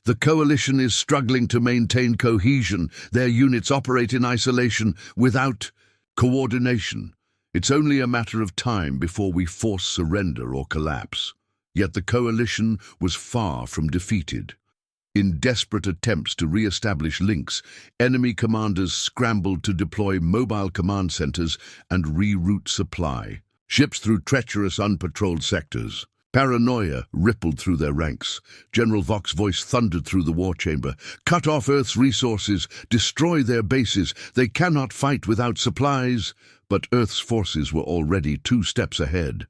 "The coalition is struggling to maintain cohesion. Their units operate in isolation without coordination. It's only a matter of time before we force surrender or collapse." Yet the coalition was far from defeated. In desperate attempts to re-establish links, enemy commanders scrambled to deploy mobile command centers and reroute supply ships through treacherous, unpatrolled sectors. Paranoia rippled through their ranks. General Vex's voice thundered through the war chamber. "Cut off Earth's resources, destroy their bases. They cannot fight without supplies." But Earth's forces were already 2 steps ahead.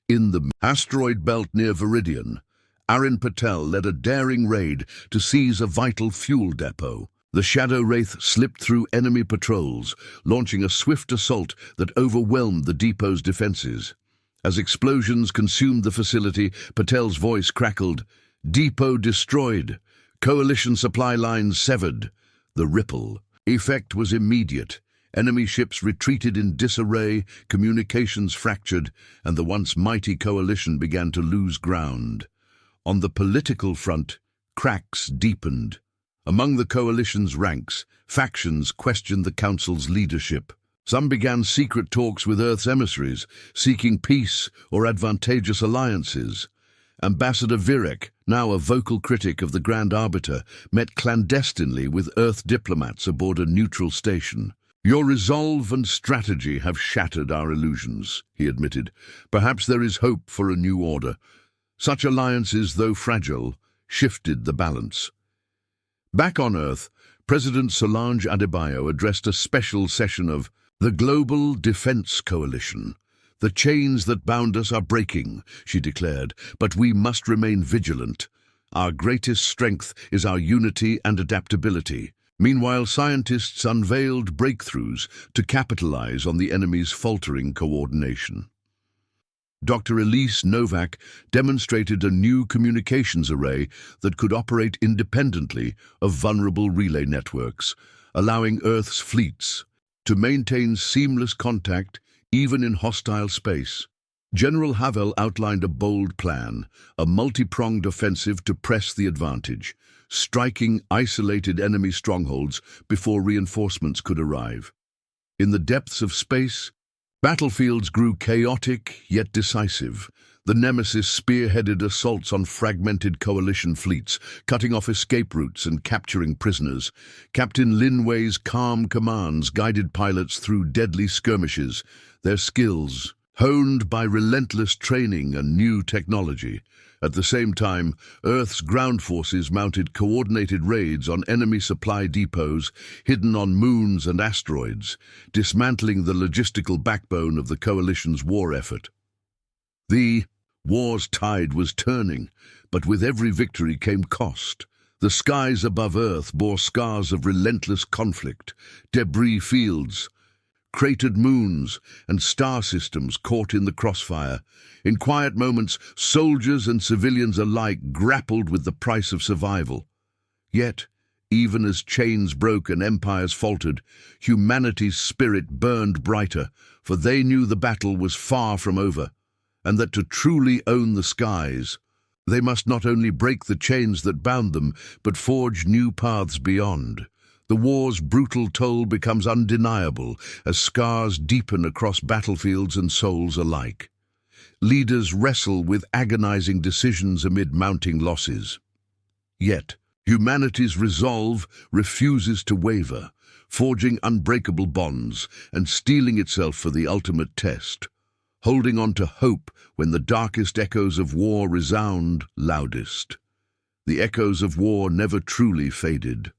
In the asteroid belt near Viridian, Arun Patel led a daring raid to seize a vital fuel depot. The Shadow Wraith slipped through enemy patrols, launching a swift assault that overwhelmed the depot's defenses. As explosions consumed the facility, Patel's voice crackled. "Depot destroyed. Coalition supply lines severed." The ripple effect was immediate. Enemy ships retreated in disarray, communications fractured, and the once mighty coalition began to lose ground. On the political front, cracks deepened. Among the coalition's ranks, factions questioned the Council's leadership. Some began secret talks with Earth's emissaries, seeking peace or advantageous alliances. Ambassador Virek, now a vocal critic of the Grand Arbiter, met clandestinely with Earth diplomats aboard a neutral station. "Your resolve and strategy have shattered our illusions," he admitted. "Perhaps there is hope for a new order." Such alliances, though fragile, shifted the balance. Back on Earth, President Solange Adebayo addressed a special session of the Global Defense Coalition. "The chains that bound us are breaking," she declared, "but we must remain vigilant. Our greatest strength is our unity and adaptability." Meanwhile, scientists unveiled breakthroughs to capitalize on the enemy's faltering coordination. Dr. Elise Novak demonstrated a new communications array that could operate independently of vulnerable relay networks, allowing Earth's fleets to maintain seamless contact even in hostile space. General Havel outlined a bold plan, a multi-pronged offensive to press the advantage, striking isolated enemy strongholds before reinforcements could arrive. In the depths of space, battlefields grew chaotic yet decisive. The Nemesis spearheaded assaults on fragmented coalition fleets, cutting off escape routes and capturing prisoners. Captain Lin Wei's calm commands guided pilots through deadly skirmishes, their skills honed by relentless training and new technology. At the same time, Earth's ground forces mounted coordinated raids on enemy supply depots hidden on moons and asteroids, dismantling the logistical backbone of the coalition's war effort. The war's tide was turning, but with every victory came cost. The skies above Earth bore scars of relentless conflict, debris fields, cratered moons, and star systems caught in the crossfire. In quiet moments, soldiers and civilians alike grappled with the price of survival. Yet, even as chains broke and empires faltered, humanity's spirit burned brighter, for they knew the battle was far from over, and that to truly own the skies, they must not only break the chains that bound them, but forge new paths beyond. The war's brutal toll becomes undeniable as scars deepen across battlefields and souls alike. Leaders wrestle with agonizing decisions amid mounting losses. Yet, humanity's resolve refuses to waver, forging unbreakable bonds and steeling itself for the ultimate test, holding on to hope when the darkest echoes of war resound loudest. The echoes of war never truly faded.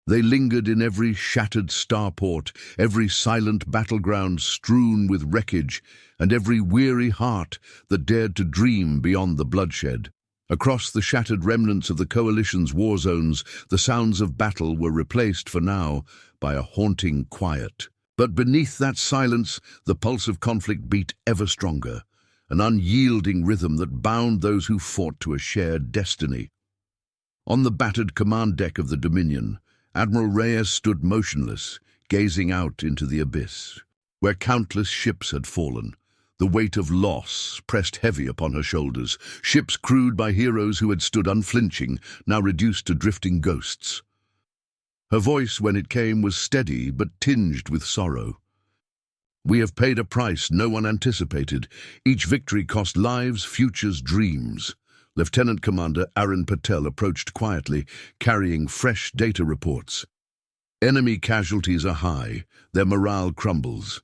They lingered in every shattered starport, every silent battleground strewn with wreckage, and every weary heart that dared to dream beyond the bloodshed. Across the shattered remnants of the coalition's war zones, the sounds of battle were replaced for now by a haunting quiet. But beneath that silence, the pulse of conflict beat ever stronger, an unyielding rhythm that bound those who fought to a shared destiny. On the battered command deck of the Dominion, Admiral Reyes stood motionless, gazing out into the abyss, where countless ships had fallen. The weight of loss pressed heavy upon her shoulders, ships crewed by heroes who had stood unflinching, now reduced to drifting ghosts. Her voice, when it came, was steady but tinged with sorrow. "We have paid a price no one anticipated. Each victory cost lives, futures, dreams." Lieutenant Commander Aaron Patel approached quietly, carrying fresh data reports. Enemy casualties are high, their morale crumbles.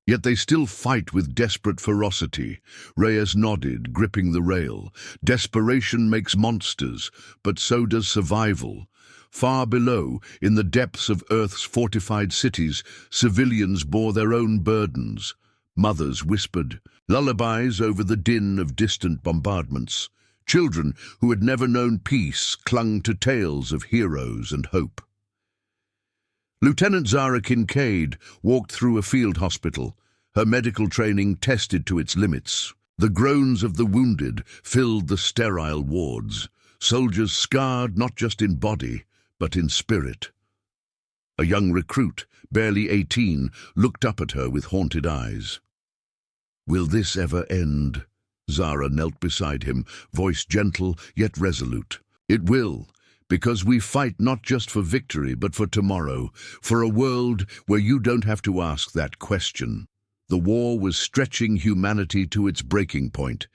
Yet they still fight with desperate ferocity. Reyes nodded, gripping the rail. Desperation makes monsters, but so does survival. Far below, in the depths of Earth's fortified cities, civilians bore their own burdens. Mothers whispered lullabies over the din of distant bombardments. Children who had never known peace clung to tales of heroes and hope. Lieutenant Zara Kincaid walked through a field hospital, her medical training tested to its limits. The groans of the wounded filled the sterile wards, soldiers scarred not just in body, but in spirit. A young recruit, barely 18, looked up at her with haunted eyes. "Will this ever end?" Zara knelt beside him, voice gentle yet resolute. "It will, because we fight not just for victory, but for tomorrow, for a world where you don't have to ask that question." The war was stretching humanity to its breaking point.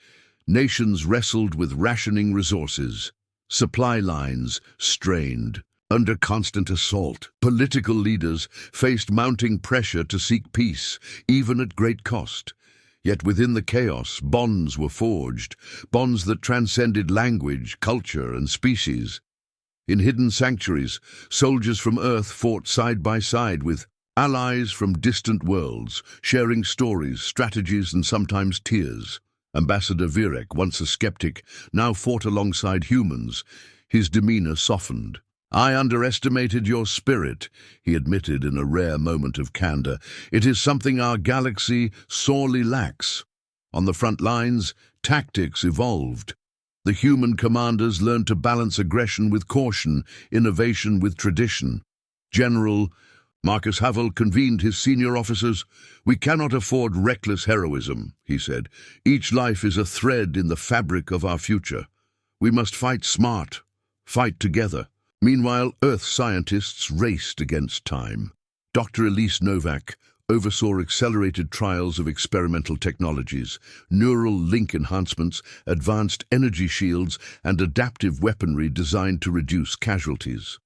Nations wrestled with rationing resources, supply lines strained. Under constant assault, political leaders faced mounting pressure to seek peace, even at great cost. Yet within the chaos, bonds were forged, bonds that transcended language, culture, and species. In hidden sanctuaries, soldiers from Earth fought side by side with allies from distant worlds, sharing stories, strategies, and sometimes tears. Ambassador Virek, once a skeptic, now fought alongside humans. His demeanor softened. "I underestimated your spirit," he admitted in a rare moment of candor. "It is something our galaxy sorely lacks." On the front lines, tactics evolved. The human commanders learned to balance aggression with caution, innovation with tradition. General Marcus Havel convened his senior officers. "We cannot afford reckless heroism," he said. "Each life is a thread in the fabric of our future. We must fight smart, fight together." Meanwhile, Earth scientists raced against time. Dr. Elise Novak oversaw accelerated trials of experimental technologies, neural link enhancements, advanced energy shields, and adaptive weaponry designed to reduce casualties.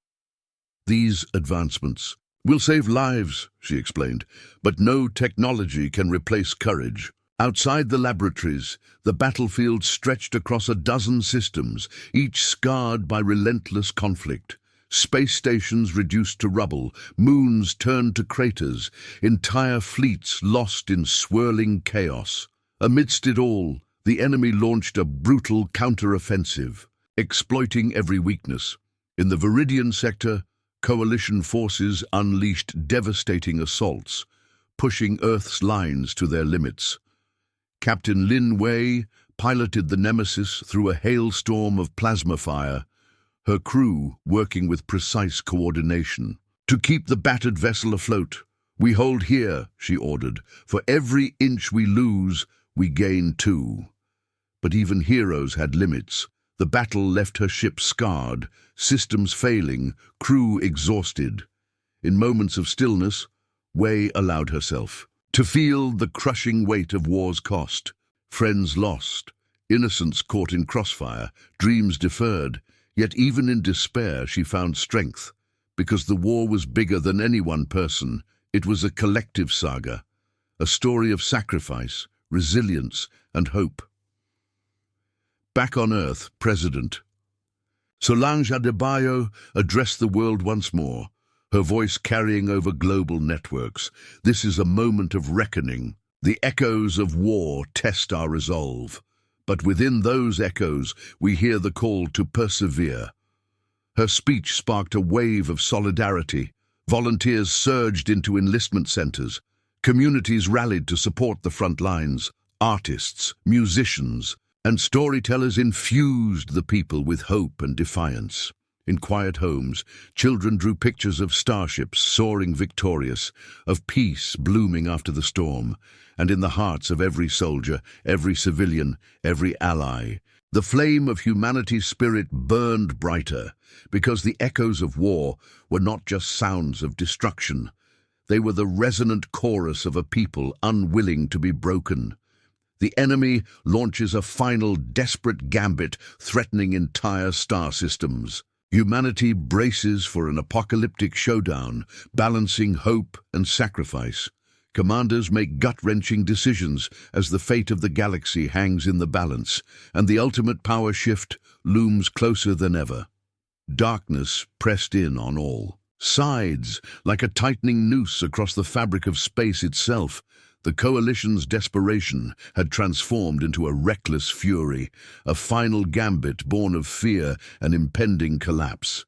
"These advancements will save lives," she explained, "but no technology can replace courage." Outside the laboratories, the battlefield stretched across a dozen systems, each scarred by relentless conflict. Space stations reduced to rubble, moons turned to craters, entire fleets lost in swirling chaos. Amidst it all, the enemy launched a brutal counter-offensive, exploiting every weakness. In the Viridian sector, coalition forces unleashed devastating assaults, pushing Earth's lines to their limits. Captain Lin Wei piloted the Nemesis through a hailstorm of plasma fire, her crew working with precise coordination. "To keep the battered vessel afloat, we hold here," she ordered. "For every inch we lose, we gain 2. But even heroes had limits. The battle left her ship scarred, systems failing, crew exhausted. In moments of stillness, Wei allowed herself to feel the crushing weight of war's cost. Friends lost, innocents caught in crossfire, dreams deferred. Yet even in despair she found strength, because the war was bigger than any one person. It was a collective saga, a story of sacrifice, resilience, and hope. Back on Earth, President Solange Adebayo addressed the world once more, her voice carrying over global networks. "This is a moment of reckoning. The echoes of war test our resolve. But within those echoes, we hear the call to persevere." Her speech sparked a wave of solidarity. Volunteers surged into enlistment centers. Communities rallied to support the front lines. Artists, musicians, and storytellers infused the people with hope and defiance. In quiet homes, children drew pictures of starships soaring victorious, of peace blooming after the storm, and in the hearts of every soldier, every civilian, every ally, the flame of humanity's spirit burned brighter, because the echoes of war were not just sounds of destruction. They were the resonant chorus of a people unwilling to be broken. The enemy launches a final desperate gambit threatening entire star systems. Humanity braces for an apocalyptic showdown, balancing hope and sacrifice. Commanders make gut-wrenching decisions as the fate of the galaxy hangs in the balance, and the ultimate power shift looms closer than ever. Darkness pressed in on all sides, like a tightening noose across the fabric of space itself. The coalition's desperation had transformed into a reckless fury, a final gambit born of fear and impending collapse.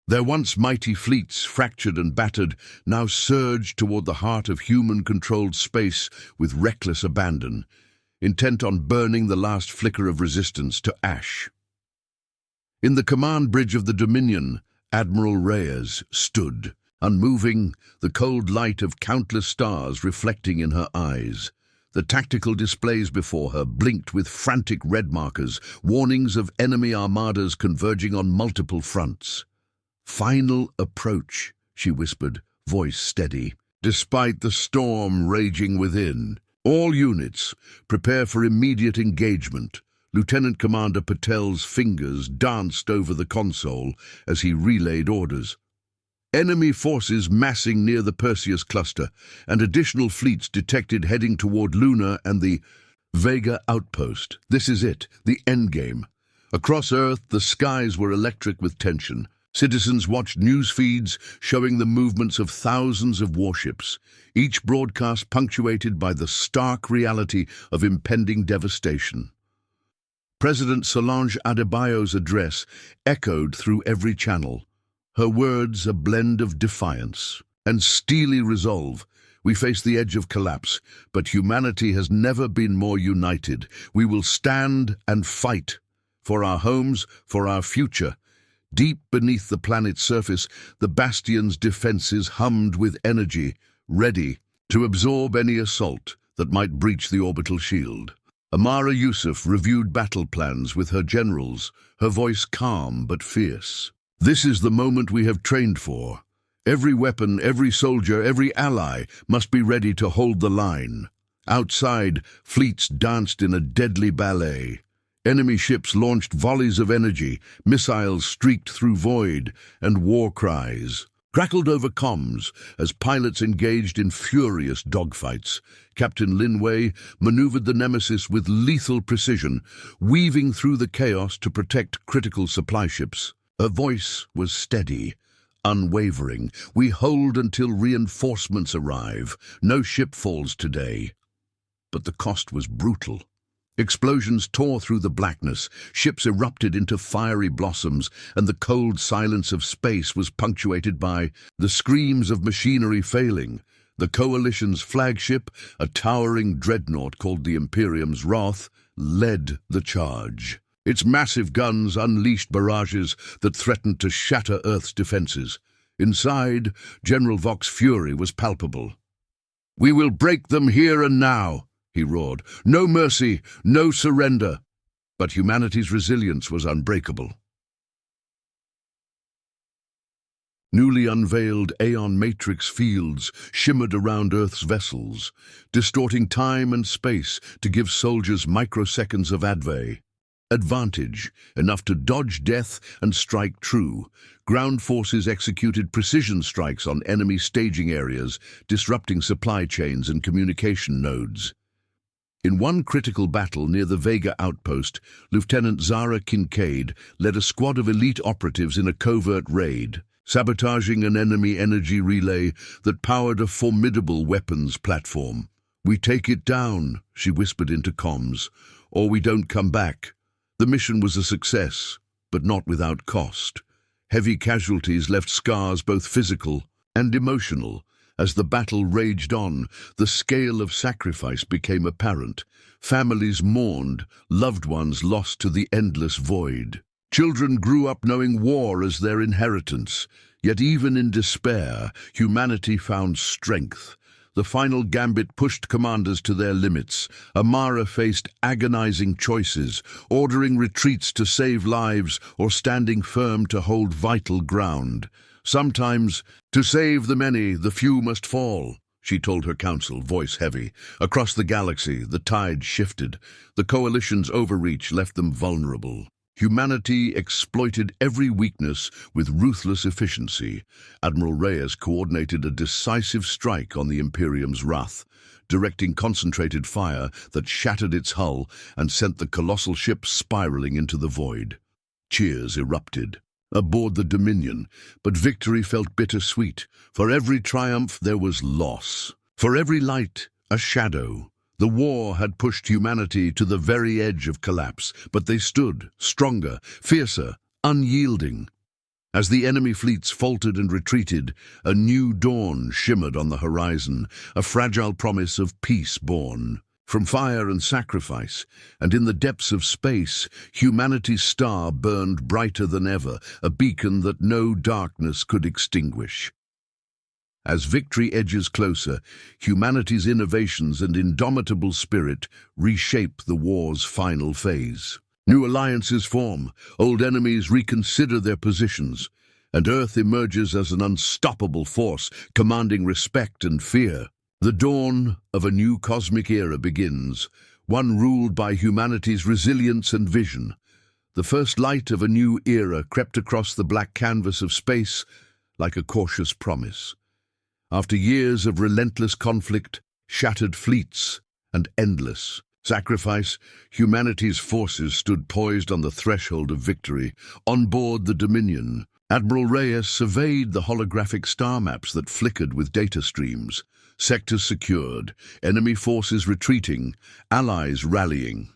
Their once mighty fleets, fractured and battered, now surged toward the heart of human-controlled space with reckless abandon, intent on burning the last flicker of resistance to ash. In the command bridge of the Dominion, Admiral Reyes stood, unmoving, the cold light of countless stars reflecting in her eyes. The tactical displays before her blinked with frantic red markers, warnings of enemy armadas converging on multiple fronts. "Final approach," she whispered, voice steady. "Despite the storm raging within, all units, prepare for immediate engagement." Lieutenant Commander Patel's fingers danced over the console as he relayed orders. Enemy forces massing near the Perseus cluster, and additional fleets detected heading toward Luna and the Vega outpost. This is it, the endgame. Across Earth, the skies were electric with tension. Citizens watched news feeds showing the movements of thousands of warships, each broadcast punctuated by the stark reality of impending devastation. President Solange Adebayo's address echoed through every channel, her words a blend of defiance and steely resolve. We face the edge of collapse, but humanity has never been more united. We will stand and fight for our homes, for our future. Deep beneath the planet's surface, the Bastion's defenses hummed with energy, ready to absorb any assault that might breach the orbital shield. Amara Yusuf reviewed battle plans with her generals, her voice calm but fierce. This is the moment we have trained for. Every weapon, every soldier, every ally must be ready to hold the line. Outside, fleets danced in a deadly ballet. Enemy ships launched volleys of energy, missiles streaked through void, and war cries crackled over comms as pilots engaged in furious dogfights. Captain Linway maneuvered the Nemesis with lethal precision, weaving through the chaos to protect critical supply ships. Her voice was steady, unwavering. We hold until reinforcements arrive. No ship falls today. But the cost was brutal. Explosions tore through the blackness, ships erupted into fiery blossoms, and the cold silence of space was punctuated by the screams of machinery failing. The Coalition's flagship, a towering dreadnought called the Imperium's Wrath, led the charge. Its massive guns unleashed barrages that threatened to shatter Earth's defenses. Inside, General Vox's fury was palpable. "We will break them here and now," he roared. "No mercy, no surrender." But humanity's resilience was unbreakable. Newly unveiled Aeon Matrix fields shimmered around Earth's vessels, distorting time and space to give soldiers microseconds of advantage, enough to dodge death and strike true. Ground forces executed precision strikes on enemy staging areas, disrupting supply chains and communication nodes. In one critical battle near the Vega outpost, Lieutenant Zara Kincaid led a squad of elite operatives in a covert raid, sabotaging an enemy energy relay that powered a formidable weapons platform. "We take it down," she whispered into comms, "or we don't come back." The mission was a success, but not without cost. Heavy casualties left scars both physical and emotional. As the battle raged on, the scale of sacrifice became apparent. Families mourned, loved ones lost to the endless void. Children grew up knowing war as their inheritance. Yet even in despair, humanity found strength. The final gambit pushed commanders to their limits. Amara faced agonizing choices, ordering retreats to save lives or standing firm to hold vital ground. Sometimes, to save the many, the few must fall, she told her council, voice heavy. Across the galaxy, the tide shifted. The Coalition's overreach left them vulnerable. Humanity exploited every weakness with ruthless efficiency. Admiral Reyes coordinated a decisive strike on the Imperium's Wrath, directing concentrated fire that shattered its hull and sent the colossal ship spiraling into the void. Cheers erupted aboard the Dominion, but victory felt bittersweet. For every triumph there was loss. For every light, a shadow. The war had pushed humanity to the very edge of collapse, but they stood, stronger, fiercer, unyielding. As the enemy fleets faltered and retreated, a new dawn shimmered on the horizon, a fragile promise of peace born. From fire and sacrifice, and in the depths of space, humanity's star burned brighter than ever, a beacon that no darkness could extinguish. As victory edges closer, humanity's innovations and indomitable spirit reshape the war's final phase. New alliances form, old enemies reconsider their positions, and Earth emerges as an unstoppable force, commanding respect and fear. The dawn of a new cosmic era begins, one ruled by humanity's resilience and vision. The first light of a new era crept across the black canvas of space like a cautious promise. After years of relentless conflict, shattered fleets, and endless sacrifice, humanity's forces stood poised on the threshold of victory. On board the Dominion, Admiral Reyes surveyed the holographic star maps that flickered with data streams. Sectors secured, enemy forces retreating, allies rallying.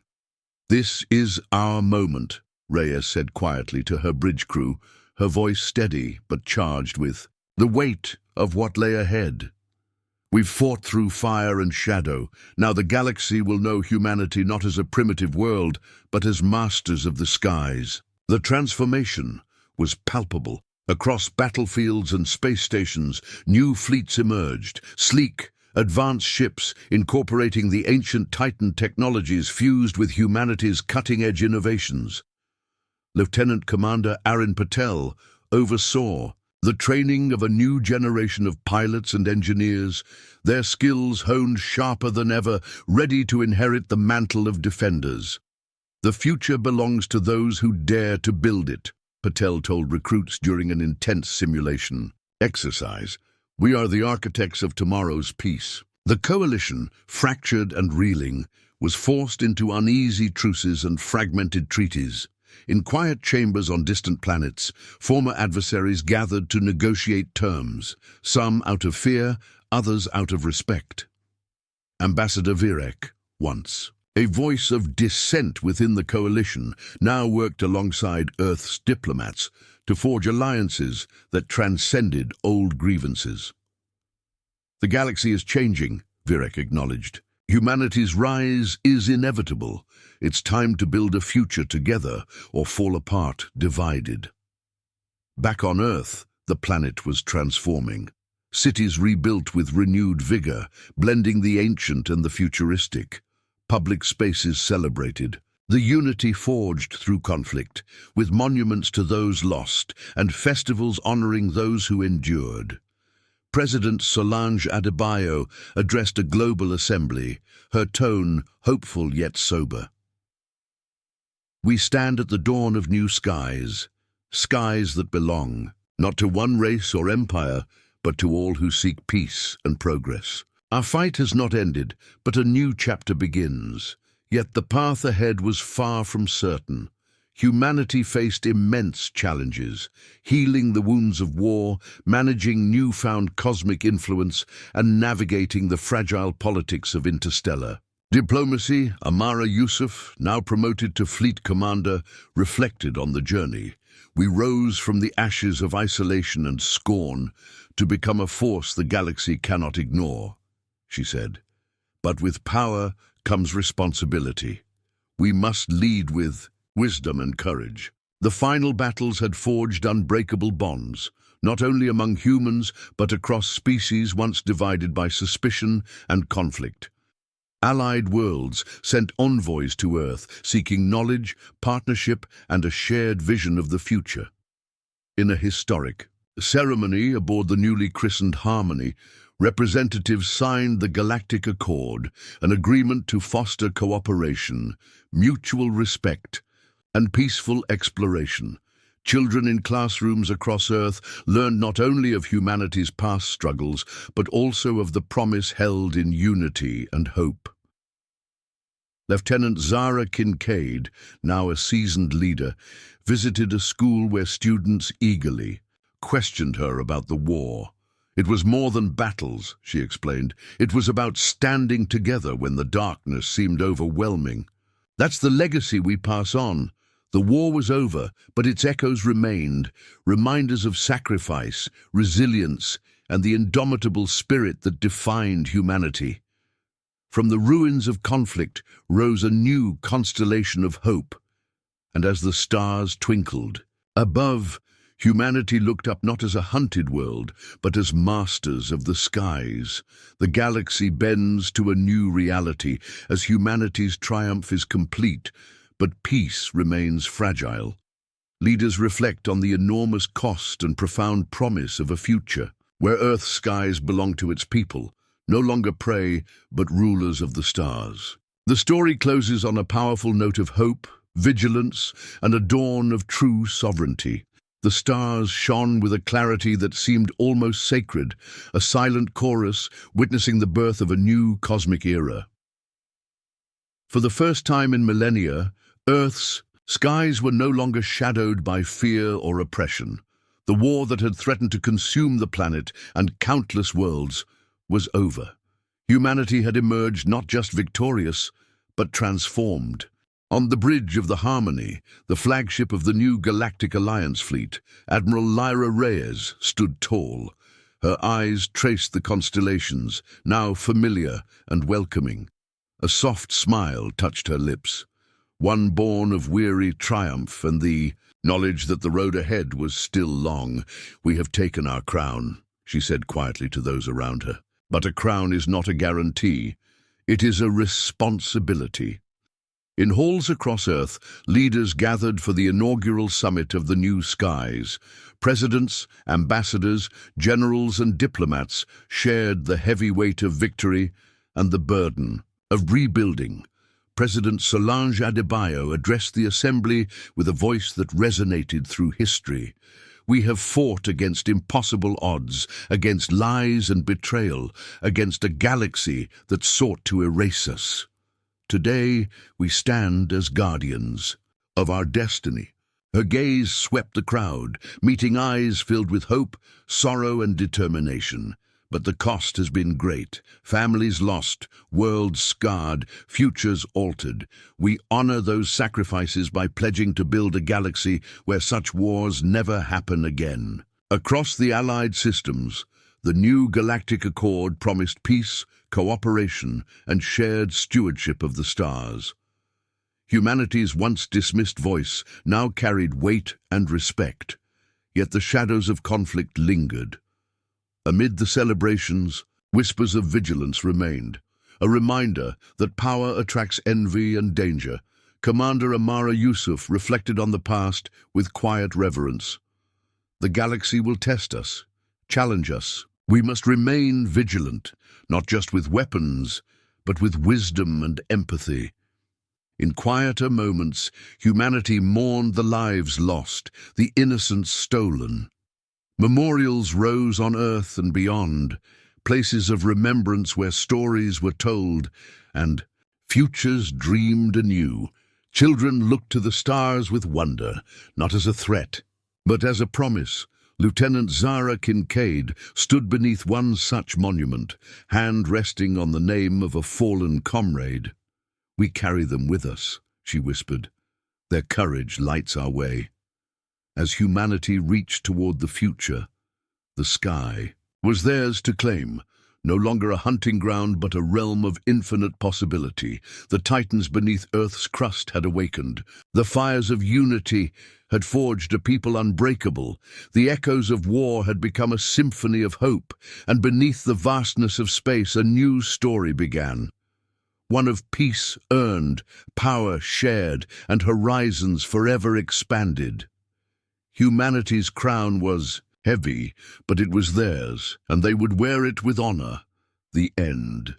"This is our moment," Reyes said quietly to her bridge crew, her voice steady but charged with the weight of what lay ahead. We've fought through fire and shadow. Now the galaxy will know humanity not as a primitive world, but as masters of the skies. The transformation was palpable. Across battlefields and space stations, new fleets emerged, sleek, advanced ships incorporating the ancient Titan technologies fused with humanity's cutting-edge innovations. Lieutenant Commander Arun Patel oversaw the training of a new generation of pilots and engineers, their skills honed sharper than ever, ready to inherit the mantle of defenders. The future belongs to those who dare to build it, Patel told recruits during an intense simulation exercise. We are the architects of tomorrow's peace. The coalition, fractured and reeling, was forced into uneasy truces and fragmented treaties. In quiet chambers on distant planets, former adversaries gathered to negotiate terms, some out of fear, others out of respect. Ambassador Virek, once a voice of dissent within the coalition, now worked alongside Earth's diplomats to forge alliances that transcended old grievances. The galaxy is changing, Virek acknowledged. Humanity's rise is inevitable. It's time to build a future together or fall apart divided. Back on Earth, the planet was transforming. Cities rebuilt with renewed vigor, blending the ancient and the futuristic. Public spaces celebrated. The unity forged through conflict, with monuments to those lost and festivals honoring those who endured. President Solange Adebayo addressed a global assembly, her tone hopeful yet sober. We stand at the dawn of new skies, skies that belong, not to one race or empire, but to all who seek peace and progress. Our fight has not ended, but a new chapter begins. Yet the path ahead was far from certain. Humanity faced immense challenges, healing the wounds of war, managing newfound cosmic influence, and navigating the fragile politics of interstellar. Diplomacy, Amara Yusuf, now promoted to fleet commander, reflected on the journey. We rose from the ashes of isolation and scorn to become a force the galaxy cannot ignore, she said. But with power comes responsibility. We must lead with wisdom and courage. The final battles had forged unbreakable bonds, not only among humans, but across species once divided by suspicion and conflict. Allied worlds sent envoys to Earth, seeking knowledge, partnership, and a shared vision of the future. In a historic ceremony aboard the newly christened Harmony, representatives signed the Galactic Accord, an agreement to foster cooperation, mutual respect, and peaceful exploration. Children in classrooms across Earth learned not only of humanity's past struggles, but also of the promise held in unity and hope. Lieutenant Zara Kincaid, now a seasoned leader, visited a school where students eagerly questioned her about the war. It was more than battles, she explained. It was about standing together when the darkness seemed overwhelming. That's the legacy we pass on. The war was over, but its echoes remained, reminders of sacrifice, resilience, and the indomitable spirit that defined humanity. From the ruins of conflict rose a new constellation of hope, and as the stars twinkled above, humanity looked up not as a hunted world, but as masters of the skies. The galaxy bends to a new reality as humanity's triumph is complete, but peace remains fragile. Leaders reflect on the enormous cost and profound promise of a future where Earth's skies belong to its people, no longer prey, but rulers of the stars. The story closes on a powerful note of hope, vigilance, and a dawn of true sovereignty. The stars shone with a clarity that seemed almost sacred, a silent chorus witnessing the birth of a new cosmic era. For the first time in millennia, Earth's skies were no longer shadowed by fear or oppression. The war that had threatened to consume the planet and countless worlds was over. Humanity had emerged not just victorious, but transformed. On the bridge of the Harmony, the flagship of the new Galactic Alliance fleet, Admiral Lyra Reyes stood tall, Her eyes traced the constellations, now familiar and welcoming. A soft smile touched her lips, one born of weary triumph and the knowledge that the road ahead was still long. "We have taken our crown," she said quietly to those around her. "But a crown is not a guarantee. It is a responsibility." In halls across Earth, leaders gathered for the inaugural summit of the new skies. Presidents, ambassadors, generals and diplomats shared the heavy weight of victory and the burden of rebuilding. President Solange Adebayo addressed the assembly with a voice that resonated through history. "We have fought against impossible odds, against lies and betrayal, against a galaxy that sought to erase us. Today, we stand as guardians of our destiny." Her gaze swept the crowd, meeting eyes filled with hope, sorrow, and determination. But the cost has been great. Families lost, worlds scarred, futures altered. We honor those sacrifices by pledging to build a galaxy where such wars never happen again. Across the Allied systems, the new Galactic Accord promised peace, cooperation, and shared stewardship of the stars. Humanity's once dismissed voice now carried weight and respect, yet the shadows of conflict lingered. Amid the celebrations, whispers of vigilance remained, a reminder that power attracts envy and danger. Commander Amara Yusuf reflected on the past with quiet reverence. "The galaxy will test us, challenge us. We must remain vigilant, not just with weapons, but with wisdom and empathy." In quieter moments, humanity mourned the lives lost, the innocence stolen. Memorials rose on Earth and beyond, places of remembrance where stories were told and futures dreamed anew. Children looked to the stars with wonder, not as a threat, but as a promise. Lieutenant Zara Kincaid stood beneath one such monument, hand resting on the name of a fallen comrade. "We carry them with us," she whispered. "Their courage lights our way." As humanity reached toward the future, the sky was theirs to claim, no longer a hunting ground but a realm of infinite possibility. The titans beneath Earth's crust had awakened. The fires of unity had forged a people unbreakable. The echoes of war had become a symphony of hope, and beneath the vastness of space a new story began. One of peace earned, power shared, and horizons forever expanded. Humanity's crown was heavy, but it was theirs, and they would wear it with honor. The end.